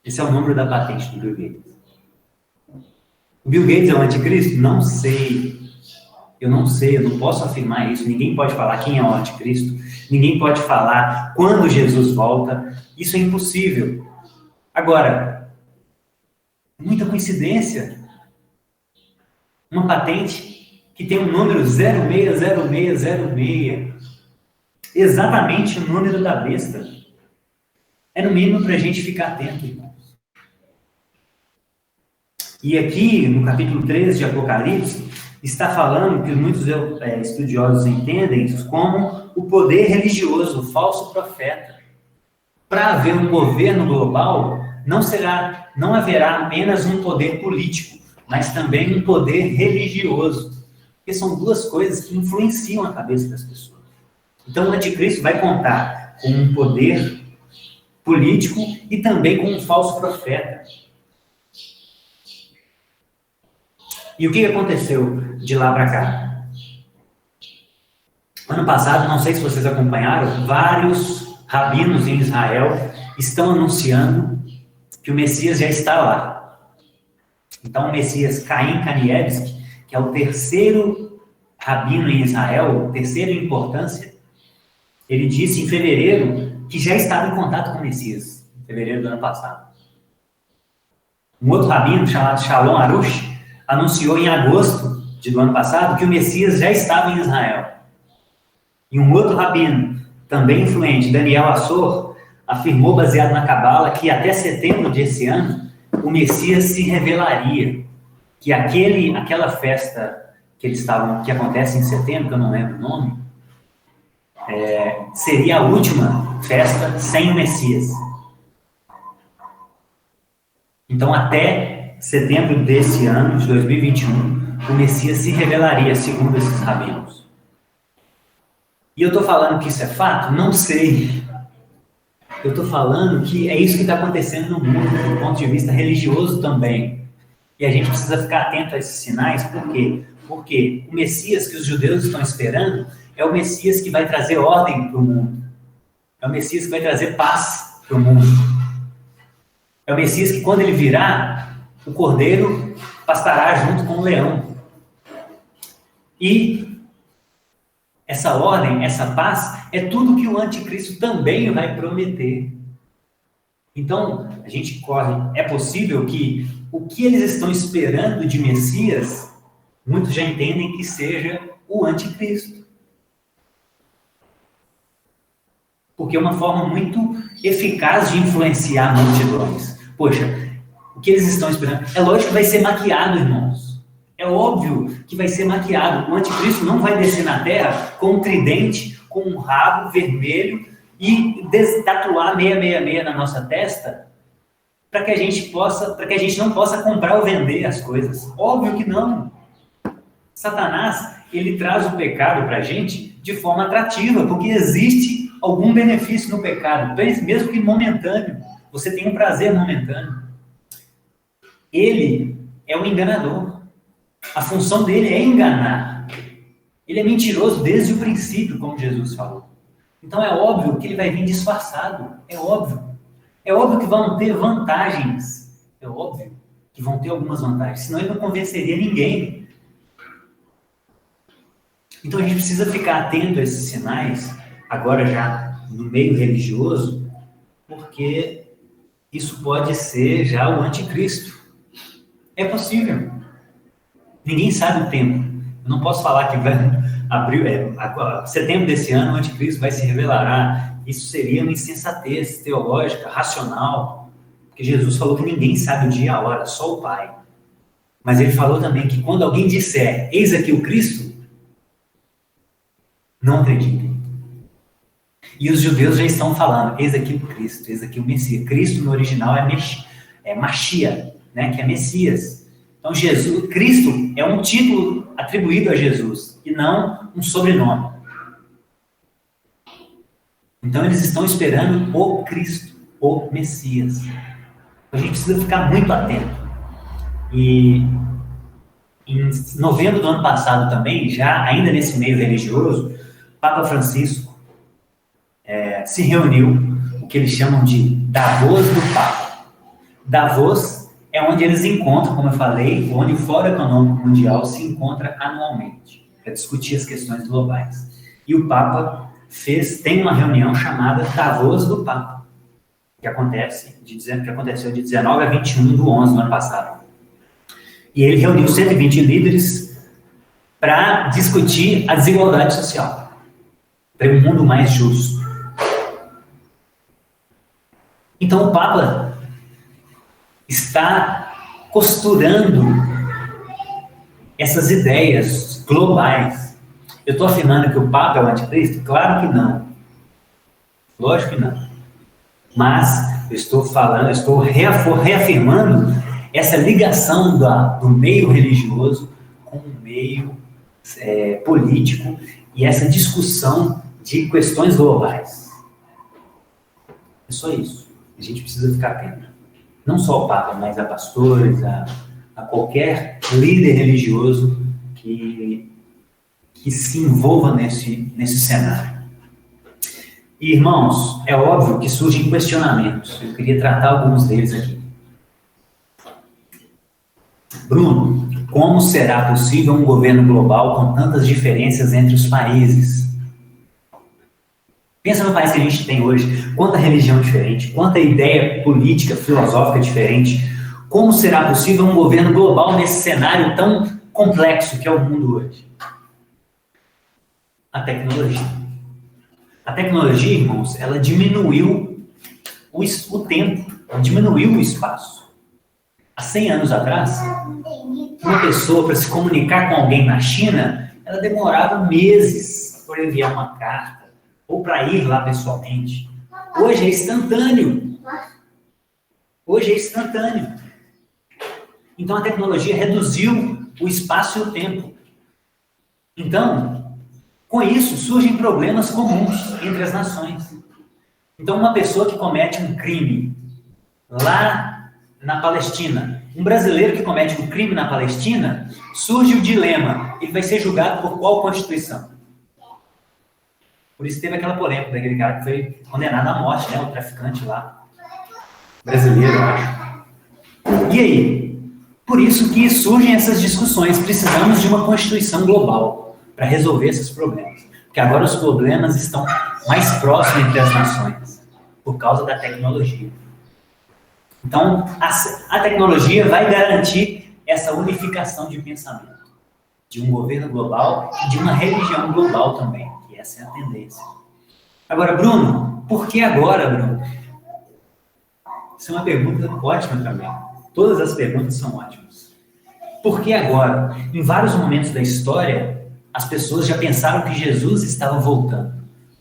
Esse é o número da patente do Bill Gates. O Bill Gates é o anticristo? Não sei. Eu não posso afirmar isso. Ninguém pode falar quem é o anticristo. Ninguém pode falar quando Jesus volta. Isso é impossível. Agora, muita coincidência. Uma patente que tem o número 060606. Exatamente o número da besta. É no mínimo para a gente ficar atento, irmãos. E aqui, no capítulo 13 de Apocalipse, está falando que muitos estudiosos entendem isso como o poder religioso, o falso profeta. Para haver um governo global, não haverá apenas um poder político, mas também um poder religioso. Porque são duas coisas que influenciam a cabeça das pessoas. Então, o anticristo vai contar com um poder político e também com um falso profeta. E o que aconteceu de lá para cá? Ano passado, não sei se vocês acompanharam, vários rabinos em Israel estão anunciando que o Messias já está lá. Então, o Messias Caim Kanievski, que é o terceiro rabino em Israel, terceiro em importância, ele disse em fevereiro que já estava em contato com o Messias, em fevereiro do ano passado. Um outro rabino chamado Shalom Arush anunciou em agosto do ano passado que o Messias já estava em Israel. E um outro rabino, também influente, Daniel Assor, afirmou, baseado na Cabala, que até setembro desse ano, o Messias se revelaria. Que aquela festa que acontece em setembro, que eu não lembro o nome, seria a última festa sem o Messias. Então, até setembro desse ano, de 2021, o Messias se revelaria, segundo esses rabinos. E eu estou falando que isso é fato? Não sei. Eu estou falando que é isso que está acontecendo no mundo, do ponto de vista religioso também. E a gente precisa ficar atento a esses sinais, por quê? Porque o Messias que os judeus estão esperando é o Messias que vai trazer ordem para o mundo. É o Messias que vai trazer paz para o mundo. É o Messias que, quando ele virá, o cordeiro pastará junto com o leão. E essa ordem, essa paz, é tudo que o anticristo também vai prometer. Então, a gente corre. É possível que o que eles estão esperando de Messias, muitos já entendem que seja o anticristo. Porque é uma forma muito eficaz de influenciar multidões. Poxa, o que eles estão esperando? É lógico que vai ser maquiado, irmãos. É óbvio que vai ser maquiado. O anticristo não vai descer na terra com um tridente, com um rabo vermelho e tatuar 666 na nossa testa para que a gente não possa comprar ou vender as coisas. Óbvio que não. Satanás, ele traz o pecado para a gente de forma atrativa, porque existe algum benefício no pecado, mesmo que momentâneo. Você tem um prazer momentâneo. Ele é um enganador. A função dele é enganar. Ele é mentiroso desde o princípio, como Jesus falou. Então é óbvio que ele vai vir disfarçado. É óbvio. É óbvio que vão ter vantagens. É óbvio que vão ter algumas vantagens. Senão ele não convenceria ninguém. Então a gente precisa ficar atento a esses sinais, agora já no meio religioso, porque isso pode ser já o anticristo. É possível. Ninguém sabe o tempo. Eu não posso falar que vai setembro desse ano o anticristo vai se revelar. Isso seria uma insensatez teológica, racional, porque Jesus falou que ninguém sabe o dia e a hora, só o Pai. Mas ele falou também que quando alguém disser, eis aqui o Cristo, não acreditem. E os judeus já estão falando, eis aqui o Cristo, eis aqui o Messias. Cristo no original é Mashiach, né, que é Messias. Então Cristo é um título atribuído a Jesus e não um sobrenome. Então eles estão esperando o Cristo, o Messias. A gente precisa ficar muito atento. E em novembro do ano passado também, já ainda nesse meio religioso, Papa Francisco se reuniu, o que eles chamam de Davos do Papa. Davos é onde eles encontram, como eu falei, onde o Fórum Econômico Mundial se encontra anualmente, para discutir as questões globais. E o Papa tem uma reunião chamada Davos do Papa, que aconteceu de 19 a 21 do 11 do ano passado. E ele reuniu 120 líderes para discutir a desigualdade social, para um mundo mais justo. Então o Papa está costurando essas ideias globais. Eu estou afirmando que o Papa é o anticristo? Claro que não. Lógico que não. Mas eu estou reafirmando essa ligação do meio religioso com o meio político e essa discussão de questões globais. É só isso. A gente precisa ficar atento. Não só ao Papa, mas a pastores, a qualquer líder religioso que se envolva nesse cenário. E, irmãos, é óbvio que surgem questionamentos. Eu queria tratar alguns deles aqui. Bruno, como será possível um governo global com tantas diferenças entre os países? Pensa no país que a gente tem hoje, quanta religião diferente, quanta ideia política, filosófica diferente. Como será possível um governo global nesse cenário tão complexo que é o mundo hoje? A tecnologia. A tecnologia, irmãos, ela diminuiu o tempo, diminuiu o espaço. Há 100 anos atrás, uma pessoa para se comunicar com alguém na China, ela demorava meses para enviar uma carta ou para ir lá pessoalmente. Hoje é instantâneo. Hoje é instantâneo. Então a tecnologia reduziu o espaço e o tempo. Então, com isso, surgem problemas comuns entre as nações. Então, uma pessoa que comete um crime lá na Palestina, um brasileiro que comete um crime na Palestina, surge o dilema: ele vai ser julgado por qual Constituição? Por isso teve aquela polêmica daquele cara que foi condenado à morte, né? O traficante lá, brasileiro, eu acho. E aí? Por isso que surgem essas discussões. Precisamos de uma Constituição global para resolver esses problemas. Porque agora os problemas estão mais próximos entre as nações, por causa da tecnologia. Então, a tecnologia vai garantir essa unificação de pensamento, de um governo global e de uma religião global também, que essa é a tendência. Agora, Bruno, por que agora, Bruno? Isso é uma pergunta ótima também. Todas as perguntas são ótimas. Por que agora? Em vários momentos da história, as pessoas já pensaram que Jesus estava voltando.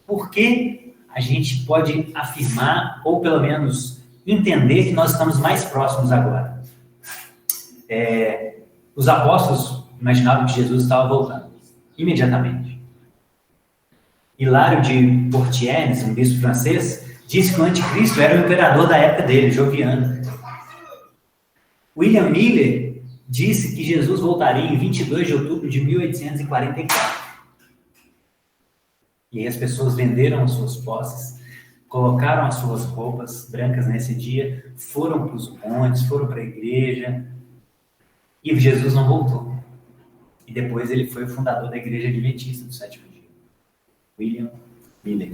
Por que a gente pode afirmar, ou pelo menos entender, que nós estamos mais próximos agora? Os apóstolos imaginavam que Jesus estava voltando, imediatamente. Hilário de Poitiers, um bispo francês, disse que o anticristo era o imperador da época dele, Joviano. William Miller disse que Jesus voltaria em 22 de outubro de 1844. E aí as pessoas venderam as suas posses, colocaram as suas roupas brancas nesse dia, foram para os montes, foram para a igreja, e Jesus não voltou. E depois ele foi o fundador da Igreja Adventista do Sétimo Dia, William Miller.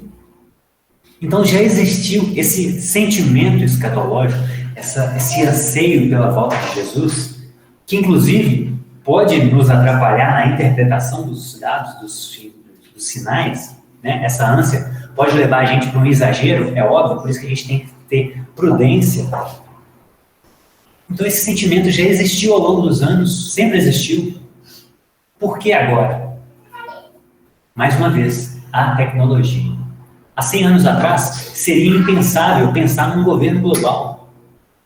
Então já existiu esse sentimento escatológico, esse anseio pela volta de Jesus, que inclusive pode nos atrapalhar na interpretação dos dados, dos sinais, né? Essa ânsia pode levar a gente para um exagero, é óbvio, por isso que a gente tem que ter prudência. Então esse sentimento já existiu ao longo dos anos, sempre existiu. Por que agora? Mais uma vez, a tecnologia. Há 100 anos atrás, seria impensável pensar num governo global.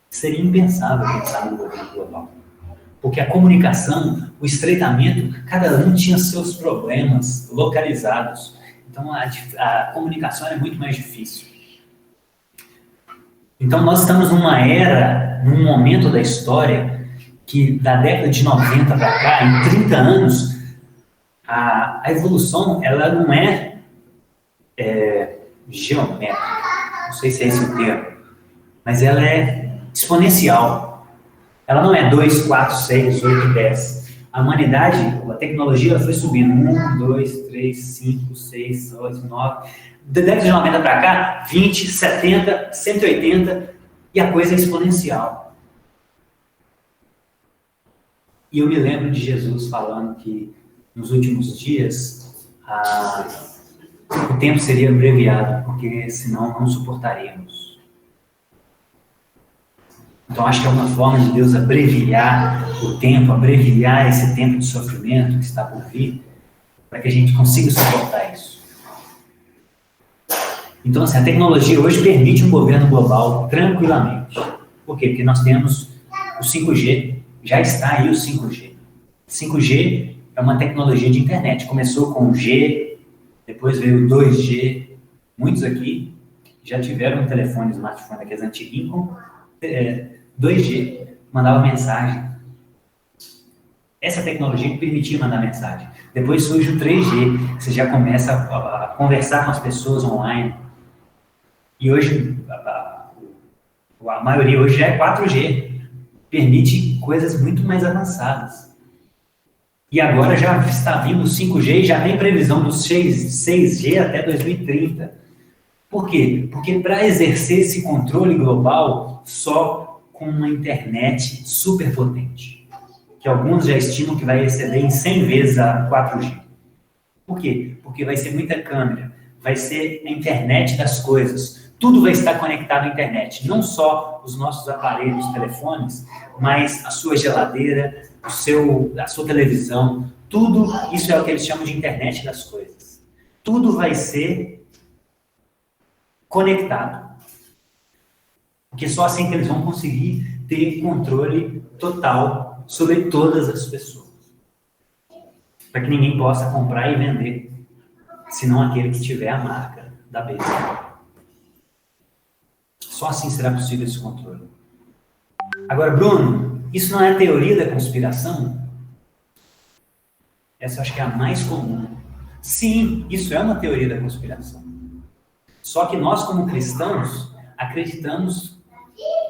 Seria impensável pensar num governo global. Porque a comunicação, o estreitamento, cada um tinha seus problemas localizados. Então, a comunicação é muito mais difícil. Então, nós estamos numa era, num momento da história, que da década de 90 para cá, em 30 anos, a evolução, ela não é geométrica, não sei se é esse o termo, mas ela é exponencial. Ela não é 2, 4, 6, 8, 10. A humanidade, a tecnologia, ela foi subindo 1, 2, 3, 5, 6, 8, 9. Da década de 90 para cá, 20, 70, 180, e a coisa é exponencial. E eu me lembro de Jesus falando que nos últimos dias o tempo seria abreviado, porque senão não suportaríamos. Então, acho que é uma forma de Deus abreviar o tempo, abreviar esse tempo de sofrimento que está por vir, para que a gente consiga suportar isso. Então, assim, a tecnologia hoje permite um governo global tranquilamente. Por quê? Porque nós temos o 5G, já está aí o 5G. 5G é uma tecnologia de internet. Começou com o G, depois veio o 2G. Muitos aqui já tiveram um telefone, smartphone daqueles antiguinhos com 2G, mandava mensagem. Essa tecnologia que permitia mandar mensagem. Depois surge o 3G, você já começa a conversar com as pessoas online. E hoje, a maioria hoje já é 4G. Permite coisas muito mais avançadas. E agora já está vindo o 5G e já tem previsão do 6G até 2030. Por quê? Porque para exercer esse controle global, só com uma internet super potente, que alguns já estimam que vai exceder em 100 vezes a 4G. Por quê? Porque vai ser muita câmera, vai ser a internet das coisas, tudo vai estar conectado à internet, não só os nossos aparelhos, telefones, mas a sua geladeira, a sua televisão, tudo isso é o que eles chamam de internet das coisas. Tudo vai ser conectado. Porque só assim que eles vão conseguir ter controle total sobre todas as pessoas. Para que ninguém possa comprar e vender, senão aquele que tiver a marca da besta. Só assim será possível esse controle. Agora, Bruno, isso não é a teoria da conspiração? Essa eu acho que é a mais comum. Sim, isso é uma teoria da conspiração. Só que nós, como cristãos, acreditamos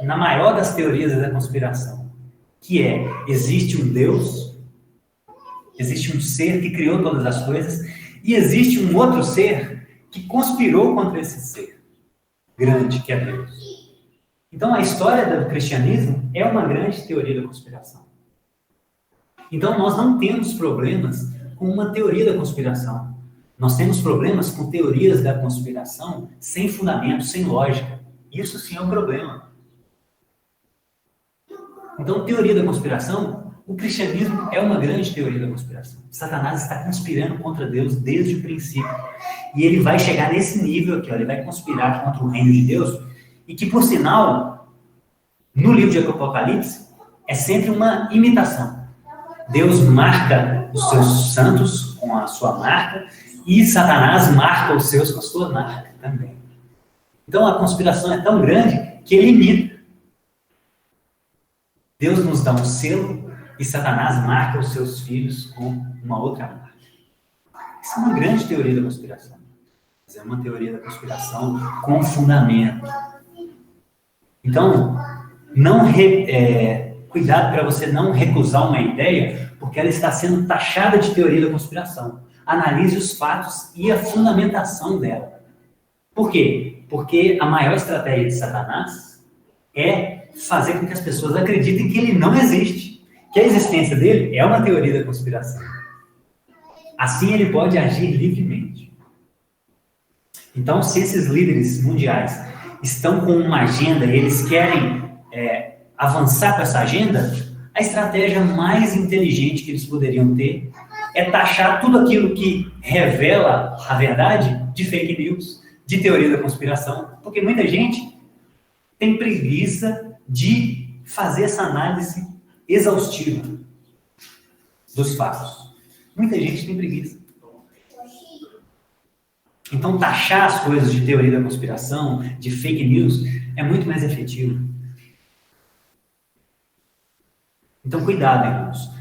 na maior das teorias da conspiração, que é, existe um Deus, existe um ser que criou todas as coisas, e existe um outro ser que conspirou contra esse ser grande, que é Deus. Então, a história do cristianismo é uma grande teoria da conspiração. Então, nós não temos problemas com uma teoria da conspiração. Nós temos problemas com teorias da conspiração sem fundamento, sem lógica. Isso sim é um problema. Então, teoria da conspiração, o cristianismo é uma grande teoria da conspiração. Satanás está conspirando contra Deus desde o princípio. E ele vai chegar nesse nível aqui, ó, ele vai conspirar contra o reino de Deus, e que, por sinal, no livro de Apocalipse, é sempre uma imitação. Deus marca os seus santos com a sua marca, e Satanás marca os seus com a sua marca também. Então, a conspiração é tão grande que ele imita. Deus nos dá um selo e Satanás marca os seus filhos com uma outra marca. Isso é uma grande teoria da conspiração. Mas é uma teoria da conspiração com fundamento. Então, cuidado para você não recusar uma ideia, porque ela está sendo taxada de teoria da conspiração. Analise os fatos e a fundamentação dela. Por quê? Porque a maior estratégia de Satanás é fazer com que as pessoas acreditem que ele não existe, que a existência dele é uma teoria da conspiração. Assim ele pode agir livremente. Então, se esses líderes mundiais estão com uma agenda e eles querem avançar com essa agenda, a estratégia mais inteligente que eles poderiam ter é taxar tudo aquilo que revela a verdade de fake news, de teoria da conspiração, porque muita gente tem preguiça de fazer essa análise exaustiva dos fatos. Muita gente tem preguiça. Então, taxar as coisas de teoria da conspiração, de fake news, é muito mais efetivo. Então, cuidado, irmãos.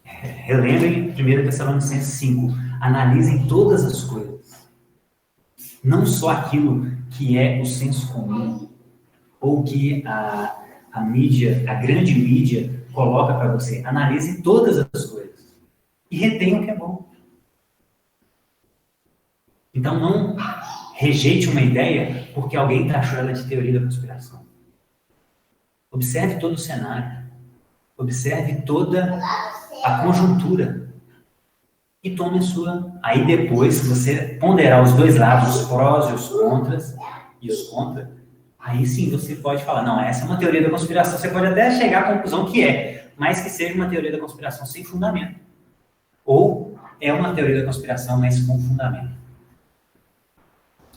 Relembrem 1 Tessalonicenses 5. Analisem todas as coisas. Não só aquilo que é o senso comum, ou que a mídia, a grande mídia, coloca para você. Analise todas as coisas. E retenha o que é bom. Então, não rejeite uma ideia porque alguém taxou ela de teoria da conspiração. Observe todo o cenário. Observe toda a conjuntura. E tome a sua. Aí depois, se você ponderar os dois lados, os prós e os contras, aí sim você pode falar, não, essa é uma teoria da conspiração. Você pode até chegar à conclusão que é, mas que seja uma teoria da conspiração sem fundamento. Ou é uma teoria da conspiração, mas com fundamento.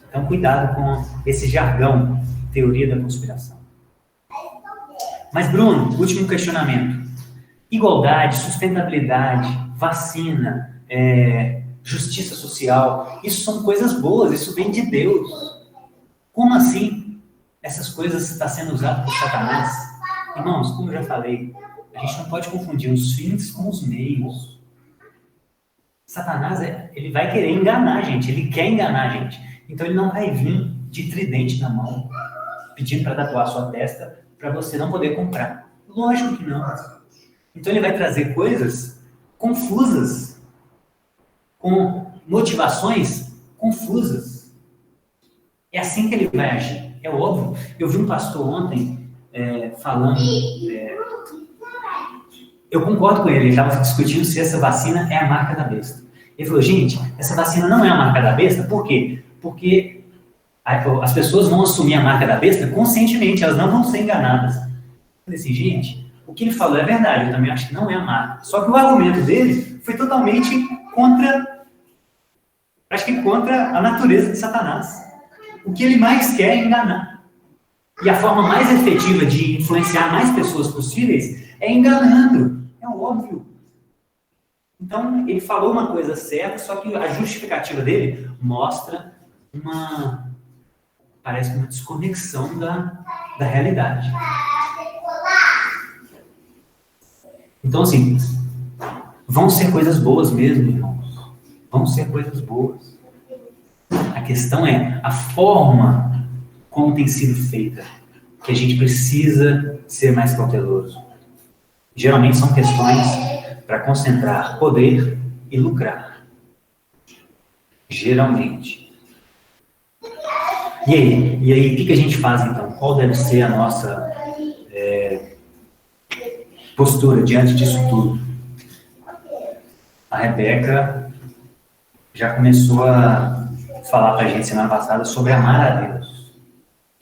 Então, cuidado com esse jargão, teoria da conspiração. Mas, Bruno, último questionamento. Igualdade, sustentabilidade, vacina, justiça social, isso são coisas boas, isso vem de Deus. Como assim essas coisas estão sendo usadas por Satanás? Irmãos, como eu já falei, a gente não pode confundir os fins com os meios. Satanás, ele vai querer enganar a gente, ele quer enganar a gente. Então ele não vai vir de tridente na mão, pedindo para tatuar a sua testa, para você não poder comprar. Lógico que não. Então ele vai trazer coisas confusas, com motivações confusas. É assim que ele vai agir. É óbvio. Eu vi um pastor ontem falando... eu concordo com ele estava discutindo se essa vacina é a marca da besta. Ele falou, gente, essa vacina não é a marca da besta, por quê? Porque as pessoas vão assumir a marca da besta conscientemente, elas não vão ser enganadas. Eu falei assim, gente, o que ele falou é verdade, eu também acho que não é a marca. Só que o argumento dele foi totalmente contra a natureza de Satanás. O que ele mais quer é enganar. E a forma mais efetiva de influenciar mais pessoas possíveis é enganando. É óbvio. Então, ele falou uma coisa certa, só que a justificativa dele mostra parece uma desconexão da realidade. Então, assim, vão ser coisas boas mesmo, irmãos. Vão ser coisas boas. A questão é a forma como tem sido feita, que a gente precisa ser mais cauteloso. Geralmente são questões para concentrar poder e lucrar. Geralmente. E aí, o que a gente faz então? Qual deve ser a nossa postura diante disso tudo? A Rebeca já começou a falar para a gente semana passada sobre amar a Deus.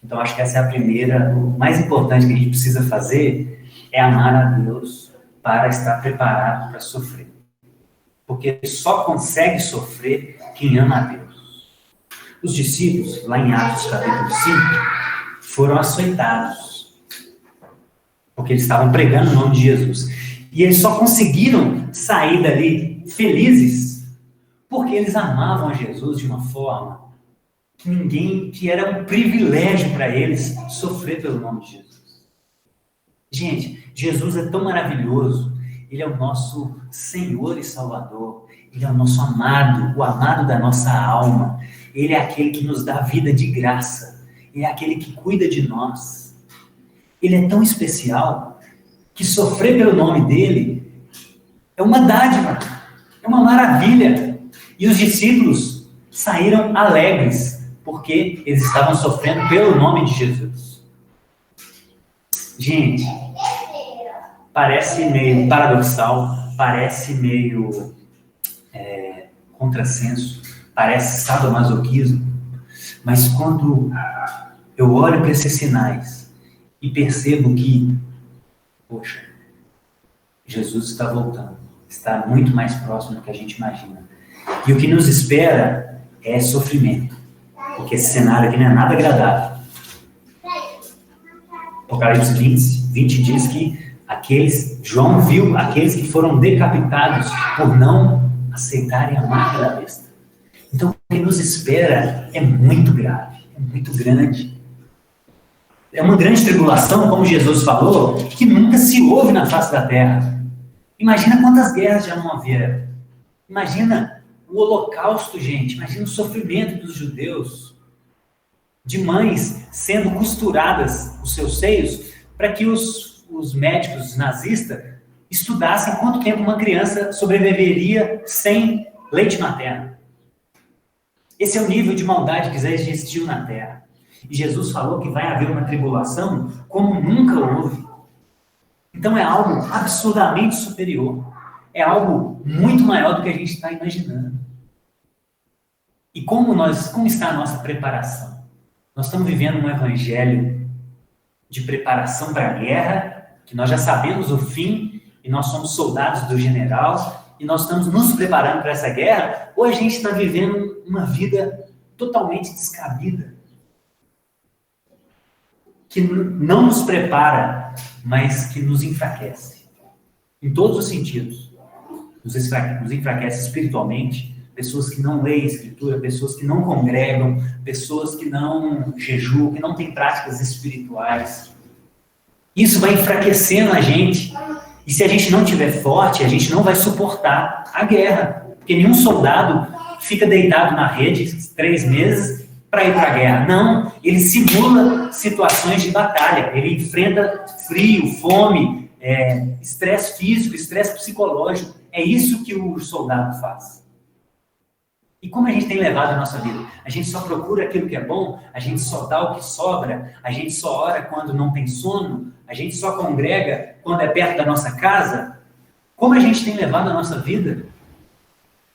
Então, acho que essa é a primeira, o mais importante que a gente precisa fazer é amar a Deus para estar preparado para sofrer. Porque só consegue sofrer quem ama a Deus. Os discípulos, lá em Atos capítulo 5, foram açoitados. Porque eles estavam pregando o nome de Jesus. E eles só conseguiram sair dali felizes porque eles amavam a Jesus de uma forma que era um privilégio para eles sofrer pelo nome de Jesus. Gente, Jesus é tão maravilhoso. Ele é o nosso Senhor e Salvador. Ele é o nosso amado, o amado da nossa alma. Ele é aquele que nos dá vida de graça. Ele é aquele que cuida de nós. Ele é tão especial que sofrer pelo nome dele é uma dádiva, é uma maravilha. E os discípulos saíram alegres, porque eles estavam sofrendo pelo nome de Jesus. Gente, parece meio paradoxal, parece meio contrassenso, parece sadomasoquismo, mas quando eu olho para esses sinais e percebo que, poxa, Jesus está voltando, está muito mais próximo do que a gente imagina. E o que nos espera é sofrimento, porque esse cenário aqui não é nada agradável. Apocalipse 20 diz que João viu aqueles que foram decapitados por não aceitarem a marca da besta. Então, o que nos espera é muito grave, é muito grande. É uma grande tribulação, como Jesus falou, que nunca se houve na face da terra. Imagina quantas guerras já não houveram. Imagina o holocausto, gente. Imagina o sofrimento dos judeus. De mães sendo costuradas os seus seios para que os médicos nazistas estudassem quanto tempo uma criança sobreviveria sem leite materno. Esse é o nível de maldade que já existiu na Terra. E Jesus falou que vai haver uma tribulação como nunca houve. Então é algo absurdamente superior. É algo muito maior do que a gente está imaginando. E como está a nossa preparação? Nós estamos vivendo um evangelho de preparação para a guerra, que nós já sabemos o fim, e nós somos soldados do general, e nós estamos nos preparando para essa guerra, ou a gente está vivendo uma vida totalmente descabida, que não nos prepara, mas que nos enfraquece, em todos os sentidos. Nos enfraquece espiritualmente, pessoas que não leem a Escritura, pessoas que não congregam, pessoas que não jejuam, que não têm práticas espirituais. Isso vai enfraquecendo a gente. E se a gente não estiver forte, a gente não vai suportar a guerra. Porque nenhum soldado fica deitado na rede 3 meses para ir para a guerra. Não, ele simula situações de batalha. Ele enfrenta frio, fome, estresse físico, estresse psicológico. É isso que o soldado faz. E como a gente tem levado a nossa vida? A gente só procura aquilo que é bom, a gente só dá o que sobra, a gente só ora quando não tem sono, a gente só congrega quando é perto da nossa casa. Como a gente tem levado a nossa vida?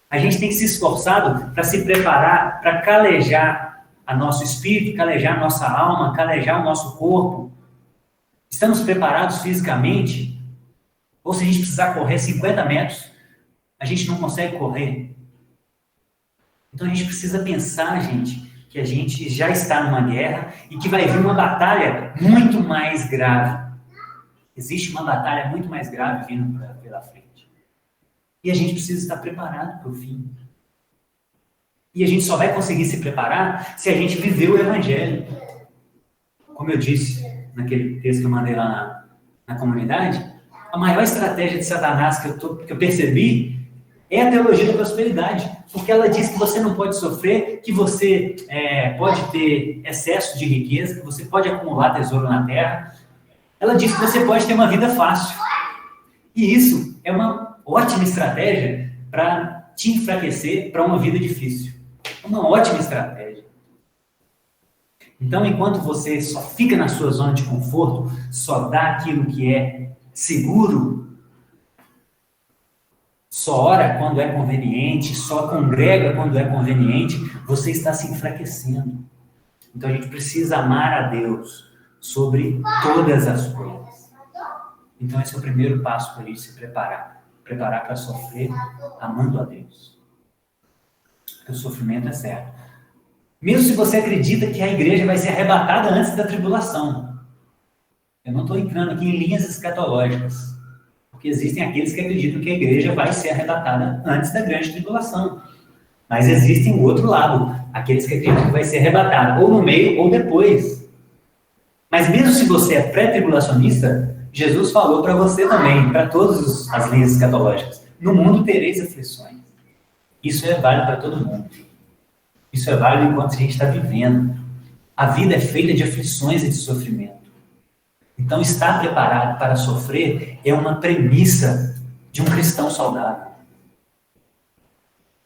A gente tem se esforçado para se preparar, para calejar a nosso espírito, calejar a nossa alma, calejar o nosso corpo. Estamos preparados fisicamente? Ou se a gente precisar correr 50 metros, a gente não consegue correr? Então a gente precisa pensar, gente, que a gente já está numa guerra e que vai vir uma batalha muito mais grave. Existe uma batalha muito mais grave vindo pela frente. E a gente precisa estar preparado para o fim. E a gente só vai conseguir se preparar se a gente viver o Evangelho. Como eu disse naquele texto que eu mandei lá na comunidade, a maior estratégia de Satanás que eu percebi é a teologia da prosperidade, porque ela diz que você não pode sofrer, que você pode ter excesso de riqueza, que você pode acumular tesouro na terra. Ela diz que você pode ter uma vida fácil. E isso é uma ótima estratégia para te enfraquecer para uma vida difícil. Uma ótima estratégia. Então, enquanto você só fica na sua zona de conforto, só dá aquilo que é seguro, só ora quando é conveniente, só congrega quando é conveniente, você está se enfraquecendo. Então a gente precisa amar a Deus sobre todas as coisas. Então esse é o primeiro passo para a gente se preparar. Preparar para sofrer amando a Deus. Porque o sofrimento é certo. Mesmo se você acredita que a igreja vai ser arrebatada antes da tribulação. Eu não estou entrando aqui em linhas escatológicas. Porque existem aqueles que acreditam que a igreja vai ser arrebatada antes da grande tribulação. Mas existem o outro lado, aqueles que acreditam que vai ser arrebatada ou no meio ou depois. Mas mesmo se você é pré-tribulacionista, Jesus falou para você também, para todas as linhas escatológicas, no mundo tereis aflições. Isso é válido para todo mundo. Isso é válido enquanto a gente está vivendo. A vida é feita de aflições e de sofrimento. Então, estar preparado para sofrer é uma premissa de um cristão saudável.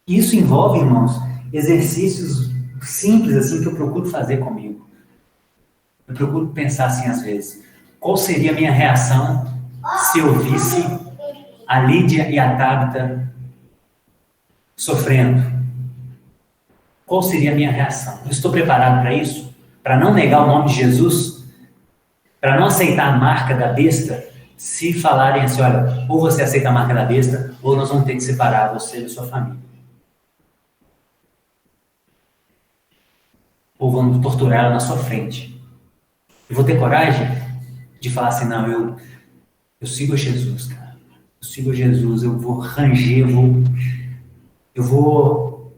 Isso envolve, irmãos, exercícios simples assim que eu procuro fazer comigo. Eu procuro pensar assim às vezes, qual seria a minha reação se eu visse a Lídia e a Tabita sofrendo? Qual seria a minha reação? Eu estou preparado para isso? Para não negar o nome de Jesus? Para não aceitar a marca da besta, se falarem assim, olha, ou você aceita a marca da besta, ou nós vamos ter que separar você da sua família. Ou vamos torturar ela na sua frente. Eu vou ter coragem de falar assim, não, eu sigo a Jesus, cara. Eu sigo a Jesus, eu vou ranger, eu vou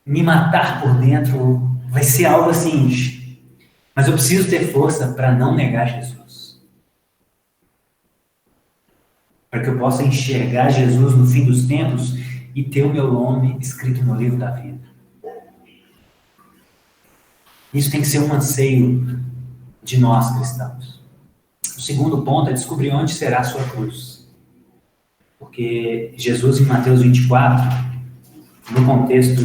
me matar por dentro, vai ser algo assim. Mas eu preciso ter força para não negar Jesus. Para que eu possa enxergar Jesus no fim dos tempos e ter o meu nome escrito no livro da vida. Isso tem que ser um anseio de nós cristãos. O segundo ponto é descobrir onde será a sua cruz. Porque Jesus, em Mateus 24, no contexto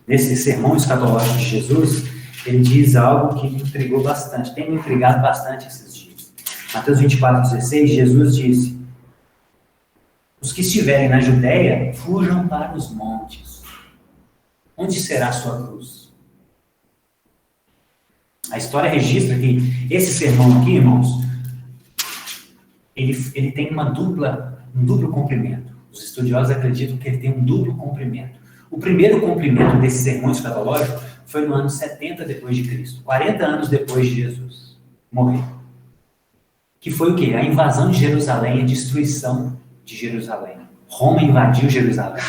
desse sermão escatológico de Jesus, ele diz algo que me intrigou bastante, tem me intrigado bastante esses dias. Mateus 24:16, Jesus disse: os que estiverem na Judéia, fujam para os montes. Onde será a sua cruz? A história registra que esse sermão aqui, irmãos, ele tem um duplo cumprimento. Os estudiosos acreditam que ele tem um duplo cumprimento. O primeiro cumprimento desse sermão escatológico foi no ano 70 depois de Cristo, 40 anos depois de Jesus morrer. Que foi o quê? A invasão de Jerusalém, a destruição de Jerusalém. Roma invadiu Jerusalém.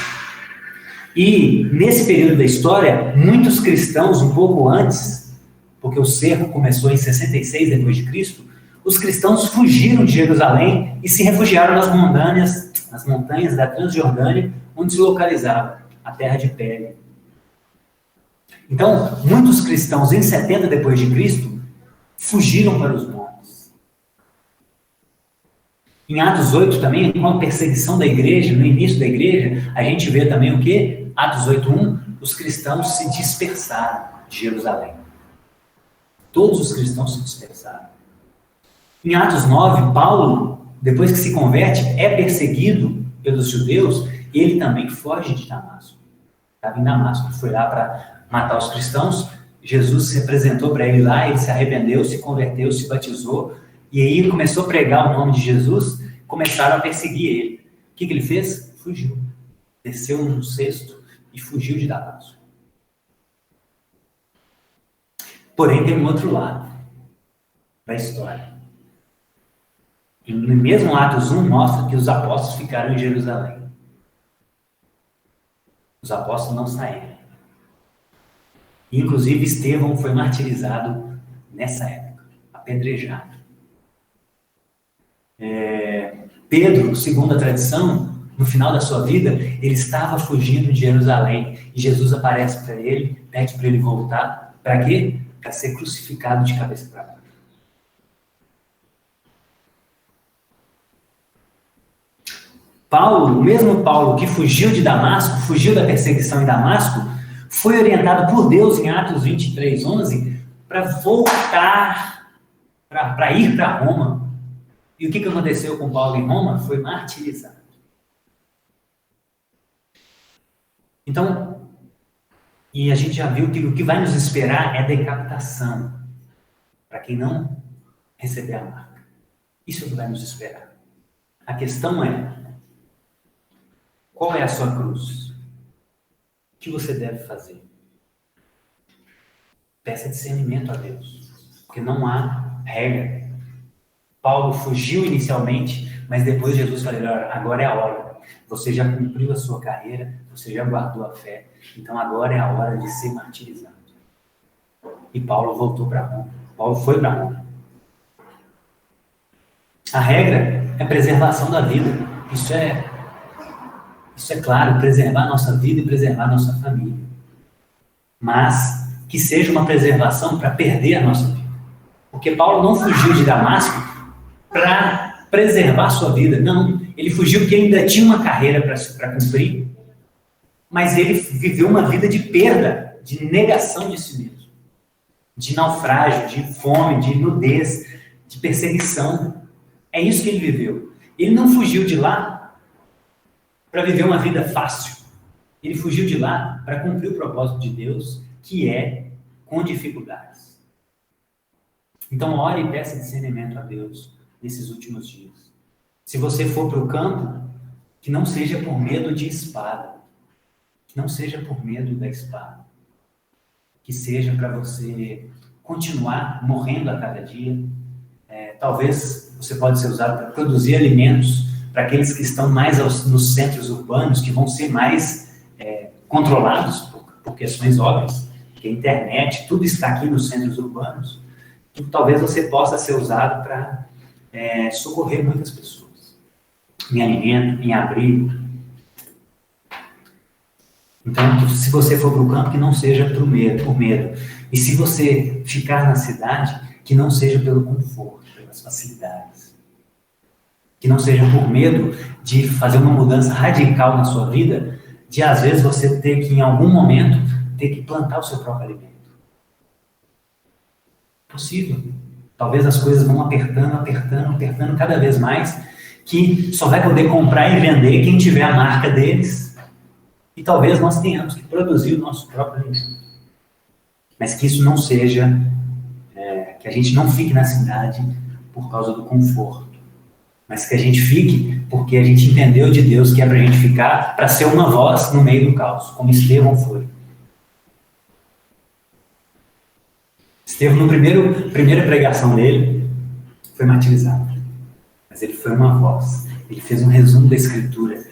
E nesse período da história, muitos cristãos, um pouco antes, porque o cerco começou em 66 depois de Cristo, os cristãos fugiram de Jerusalém e se refugiaram nas montanhas da Transjordânia, onde se localizava a terra de Pele. Então, muitos cristãos em 70 depois de Cristo fugiram para os montes. Em Atos 8 também, com a perseguição da igreja, no início da igreja, a gente vê também o quê? Atos 8:1, os cristãos se dispersaram de Jerusalém. Todos os cristãos se dispersaram. Em Atos 9, Paulo, depois que se converte, é perseguido pelos judeus, e ele também foge de Damasco. Estava em Damasco, foi lá para matar os cristãos. Jesus se apresentou para ele lá, ele se arrependeu, se converteu, se batizou, e aí ele começou a pregar o nome de Jesus, começaram a perseguir ele. O que ele fez? Fugiu. Desceu num cesto e fugiu de Damasco. Porém, tem um outro lado da história. E no mesmo Atos 1 mostra que os apóstolos ficaram em Jerusalém. Os apóstolos não saíram. Inclusive, Estevão foi martirizado nessa época, apedrejado. Pedro, segundo a tradição, no final da sua vida, ele estava fugindo de Jerusalém. E Jesus aparece para ele, pede para ele voltar. Para quê? Para ser crucificado de cabeça para baixo. Paulo, o mesmo Paulo que fugiu de Damasco, fugiu da perseguição em Damasco, foi orientado por Deus em Atos 23:11 para voltar, para ir para Roma. E o que aconteceu com Paulo em Roma? Foi martirizado. Então, e a gente já viu que o que vai nos esperar é decapitação, para quem não receber a marca. Isso é o que vai nos esperar. A questão é, qual é a sua cruz? O que você deve fazer? Peça discernimento a Deus, porque não há regra. Paulo fugiu inicialmente, mas depois Jesus falou: agora é a hora. Você já cumpriu a sua carreira, você já guardou a fé, então agora é a hora de ser martirizado. E Paulo voltou para Roma. Paulo foi para Roma. A regra é a preservação da vida. Isso é claro, preservar a nossa vida e preservar a nossa família. Mas que seja uma preservação para perder a nossa vida. Porque Paulo não fugiu de Damasco para preservar a sua vida. Não, ele fugiu porque ele ainda tinha uma carreira para cumprir, mas ele viveu uma vida de perda, de negação de si mesmo, de naufrágio, de fome, de nudez, de perseguição. É isso que ele viveu. Ele não fugiu de lá para viver uma vida fácil. Ele fugiu de lá para cumprir o propósito de Deus, que é com dificuldades. Então, ore e peça discernimento a Deus nesses últimos dias. Se você for para o campo, que não seja por medo de espada. Que não seja por medo da espada. Que seja para você continuar morrendo a cada dia. Talvez você pode ser usado para produzir alimentos para aqueles que estão mais nos centros urbanos, que vão ser mais controlados por questões óbvias, que a internet, tudo está aqui nos centros urbanos, que talvez você possa ser usado para socorrer muitas pessoas, em alimento, em abrigo. Então, se você for para o campo, que não seja por medo. E se você ficar na cidade, que não seja pelo conforto, pelas facilidades. Que não seja por medo de fazer uma mudança radical na sua vida, de às vezes você ter que, em algum momento, ter que plantar o seu próprio alimento. É possível. Talvez as coisas vão apertando cada vez mais, que só vai poder comprar e vender quem tiver a marca deles. E talvez nós tenhamos que produzir o nosso próprio alimento. Mas que isso não seja, que a gente não fique na cidade por causa do conforto. Mas que a gente fique porque a gente entendeu de Deus que é para a gente ficar, para ser uma voz no meio do caos, como Estevão foi. Estevão, na primeira pregação dele, foi martirizado. Mas ele foi uma voz. Ele fez um resumo da Escritura,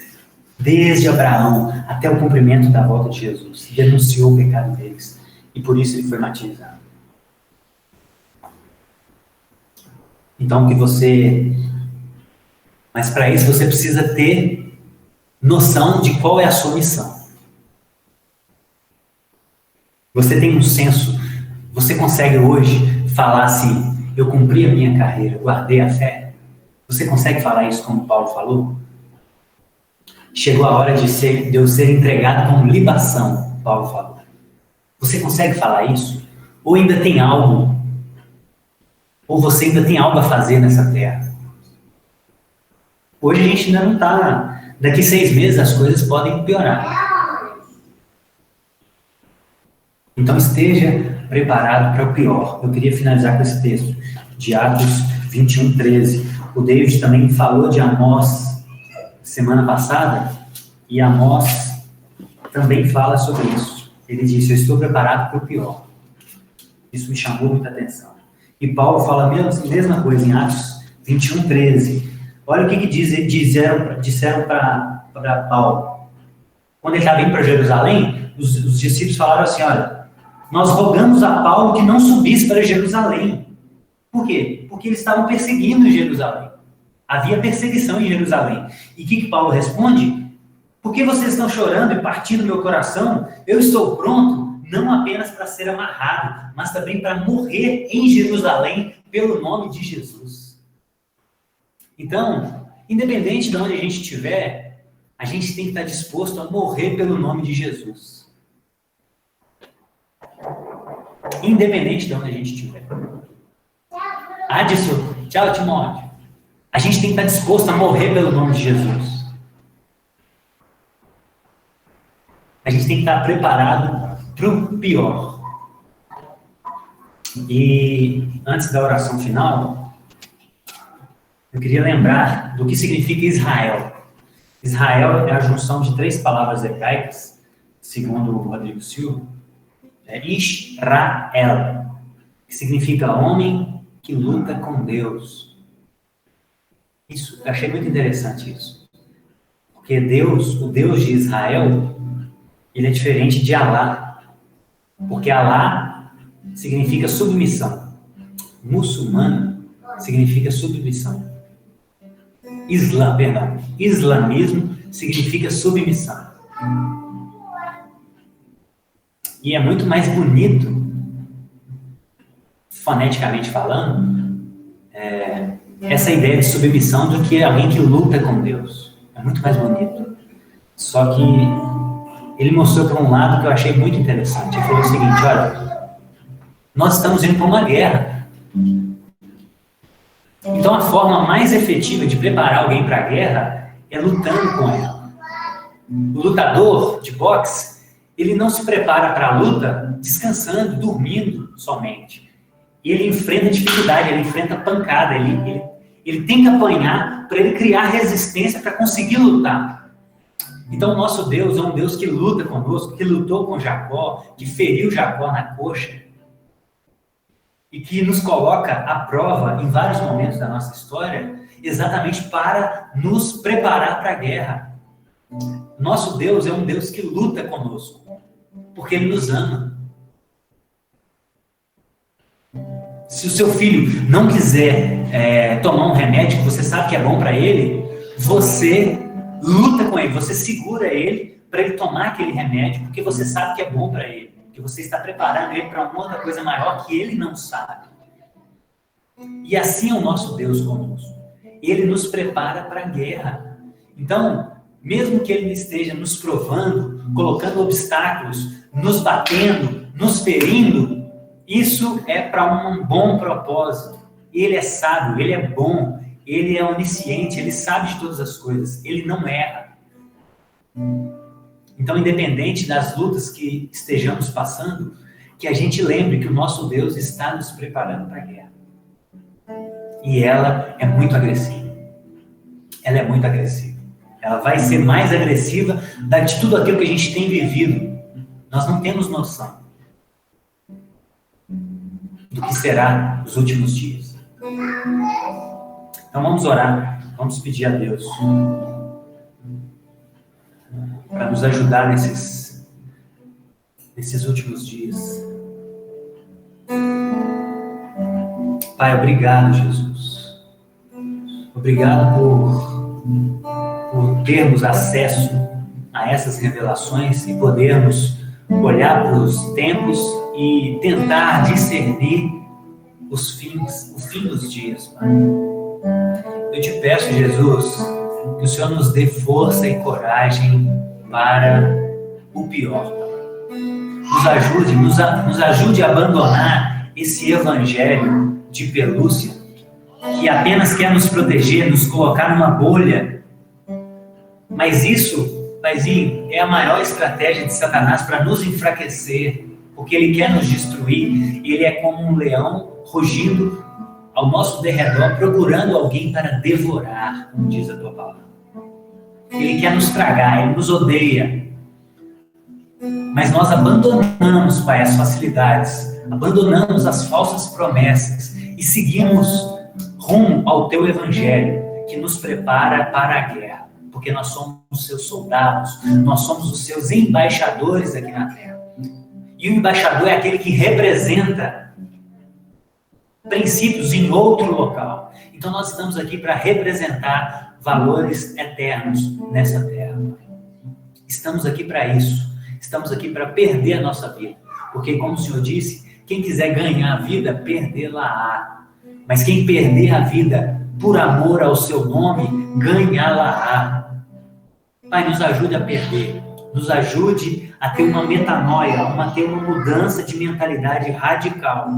desde Abraão até o cumprimento da volta de Jesus. Denunciou o pecado deles. E por isso ele foi martirizado. Então, mas para isso você precisa ter noção de qual é a sua missão. Você tem um senso, você consegue hoje falar assim, eu cumpri a minha carreira, guardei a fé? Você consegue falar isso como Paulo falou? Chegou a hora de eu ser entregado como libação, Paulo falou. Você consegue falar isso? Ou ainda tem algo? Ou você ainda tem algo a fazer nessa terra? Hoje a gente ainda não está. Daqui 6 meses as coisas podem piorar. Então esteja preparado para o pior. Eu queria finalizar com esse texto, de Atos 21:13. O David também falou de Amós semana passada, e Amós também fala sobre isso. Ele disse, eu estou preparado para o pior. Isso me chamou muita atenção. E Paulo fala a mesma coisa em Atos 21:13. Olha o que disseram para Paulo. Quando ele estava indo para Jerusalém, os discípulos falaram assim, olha, nós rogamos a Paulo que não subisse para Jerusalém. Por quê? Porque eles estavam perseguindo em Jerusalém. Havia perseguição em Jerusalém. E o que Paulo responde? Por que vocês estão chorando e partindo meu coração? Eu estou pronto, não apenas para ser amarrado, mas também para morrer em Jerusalém pelo nome de Jesus. Então, independente de onde a gente estiver, a gente tem que estar disposto a morrer pelo nome de Jesus. Independente de onde a gente estiver. Adson, tchau, Timóteo. A gente tem que estar disposto a morrer pelo nome de Jesus. A gente tem que estar preparado para o pior. E antes da oração final, eu queria lembrar do que significa Israel. Israel é a junção de 3 palavras hebraicas, segundo o Rodrigo Silva. É Israel, que significa homem que luta com Deus. Isso, eu achei muito interessante isso. Porque Deus, o Deus de Israel, ele é diferente de Alá. Porque Alá significa submissão. Muçulmano significa submissão. Islamismo significa submissão. E é muito mais bonito, foneticamente falando, essa ideia de submissão do que alguém que luta com Deus. É muito mais bonito. Só que ele mostrou para um lado que eu achei muito interessante. Ele falou o seguinte, olha, nós estamos indo para uma guerra. Então a forma mais efetiva de preparar alguém para a guerra é lutando com ela. O lutador de boxe, ele não se prepara para a luta descansando, dormindo somente. E ele enfrenta dificuldade, ele enfrenta pancada, ele tem que apanhar para ele criar resistência para conseguir lutar. Então o nosso Deus é um Deus que luta conosco, que lutou com Jacó, que feriu Jacó na coxa e que nos coloca à prova em vários momentos da nossa história, exatamente para nos preparar para a guerra. Nosso Deus é um Deus que luta conosco. porque Ele nos ama. Se o seu filho não quiser tomar um remédio que você sabe que é bom para ele, você luta com ele, você segura ele para ele tomar aquele remédio, porque você sabe que é bom para ele, que você está preparando ele para uma outra coisa maior que ele não sabe. E assim é o nosso Deus conosco. Ele nos prepara para a guerra. Então, mesmo que Ele esteja nos provando, colocando obstáculos, nos batendo, nos ferindo, isso é para um bom propósito. Ele é sábio, Ele é bom, Ele é onisciente, Ele sabe de todas as coisas, Ele não erra. Então, independente das lutas que estejamos passando, que a gente lembre que o nosso Deus está nos preparando para a guerra. E ela é muito agressiva. Ela é muito agressiva. Ela vai ser mais agressiva de tudo aquilo que a gente tem vivido. Nós não temos noção do que será os últimos dias. Então vamos orar, vamos pedir a Deus para nos ajudar nesses últimos dias. Pai, obrigado, Jesus. Obrigado por termos acesso a essas revelações e podermos olhar para os tempos e tentar discernir o fim dos dias, Pai. Eu te peço, Jesus, que o Senhor nos dê força e coragem para o pior. Nos ajude a abandonar esse evangelho de pelúcia que apenas quer nos proteger, nos colocar numa bolha. Mas isso, Paizinho, é a maior estratégia de Satanás para nos enfraquecer, porque ele quer nos destruir. Ele é como um leão rugindo ao nosso derredor, procurando alguém para devorar, como diz a tua palavra. Ele quer nos tragar, ele nos odeia. Mas nós abandonamos, Pai, as facilidades, abandonamos as falsas promessas e seguimos rumo ao teu evangelho, que nos prepara para a guerra, porque nós somos os seus soldados, nós somos os seus embaixadores aqui na terra. E o embaixador é aquele que representa princípios em outro local. Então nós estamos aqui para representar valores eternos nessa terra. Estamos aqui para isso. Estamos aqui para perder a nossa vida. Porque, como o Senhor disse, quem quiser ganhar a vida, perdê-la-á. Mas quem perder a vida por amor ao seu nome, ganhá-la-á. Pai, nos ajude a perder. Nos ajude a ter uma metanoia, a ter uma mudança de mentalidade radical.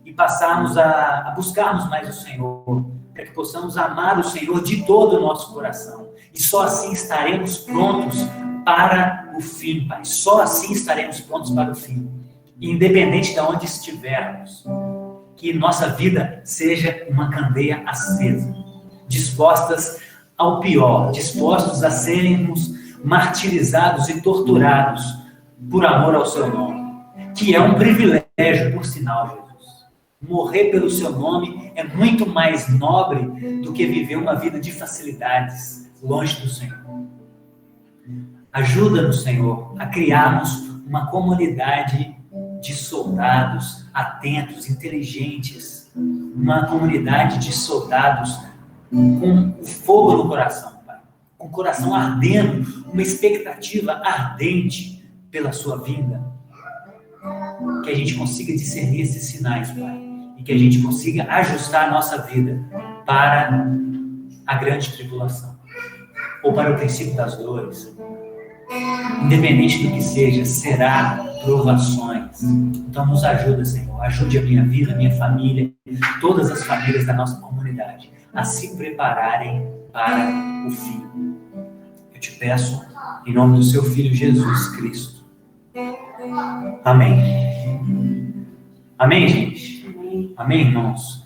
E passarmos a buscarmos mais o Senhor. Para que possamos amar o Senhor de todo o nosso coração. E só assim estaremos prontos para o fim, Pai. Só assim estaremos prontos para o fim. E independente de onde estivermos, que nossa vida seja uma candeia acesa, dispostas ao pior, dispostos a sermos martirizados e torturados por amor ao seu nome, que é um privilégio, por sinal, Jesus. Morrer pelo seu nome é muito mais nobre do que viver uma vida de facilidades longe do Senhor. Ajuda-nos, Senhor, a criarmos uma comunidade de soldados atentos, inteligentes, uma comunidade de soldados com o fogo no coração, Pai, com o coração ardendo, uma expectativa ardente pela sua vinda. Que a gente consiga discernir esses sinais, Pai, e que a gente consiga ajustar a nossa vida para a grande tribulação, ou para o princípio das dores. Independente do que seja, será provações. Então nos ajuda, Senhor. Ajude a minha vida, a minha família, todas as famílias da nossa comunidade a se prepararem para o fim. Eu te peço, em nome do seu Filho Jesus Cristo. Amém. Amém, gente? Amém, irmãos?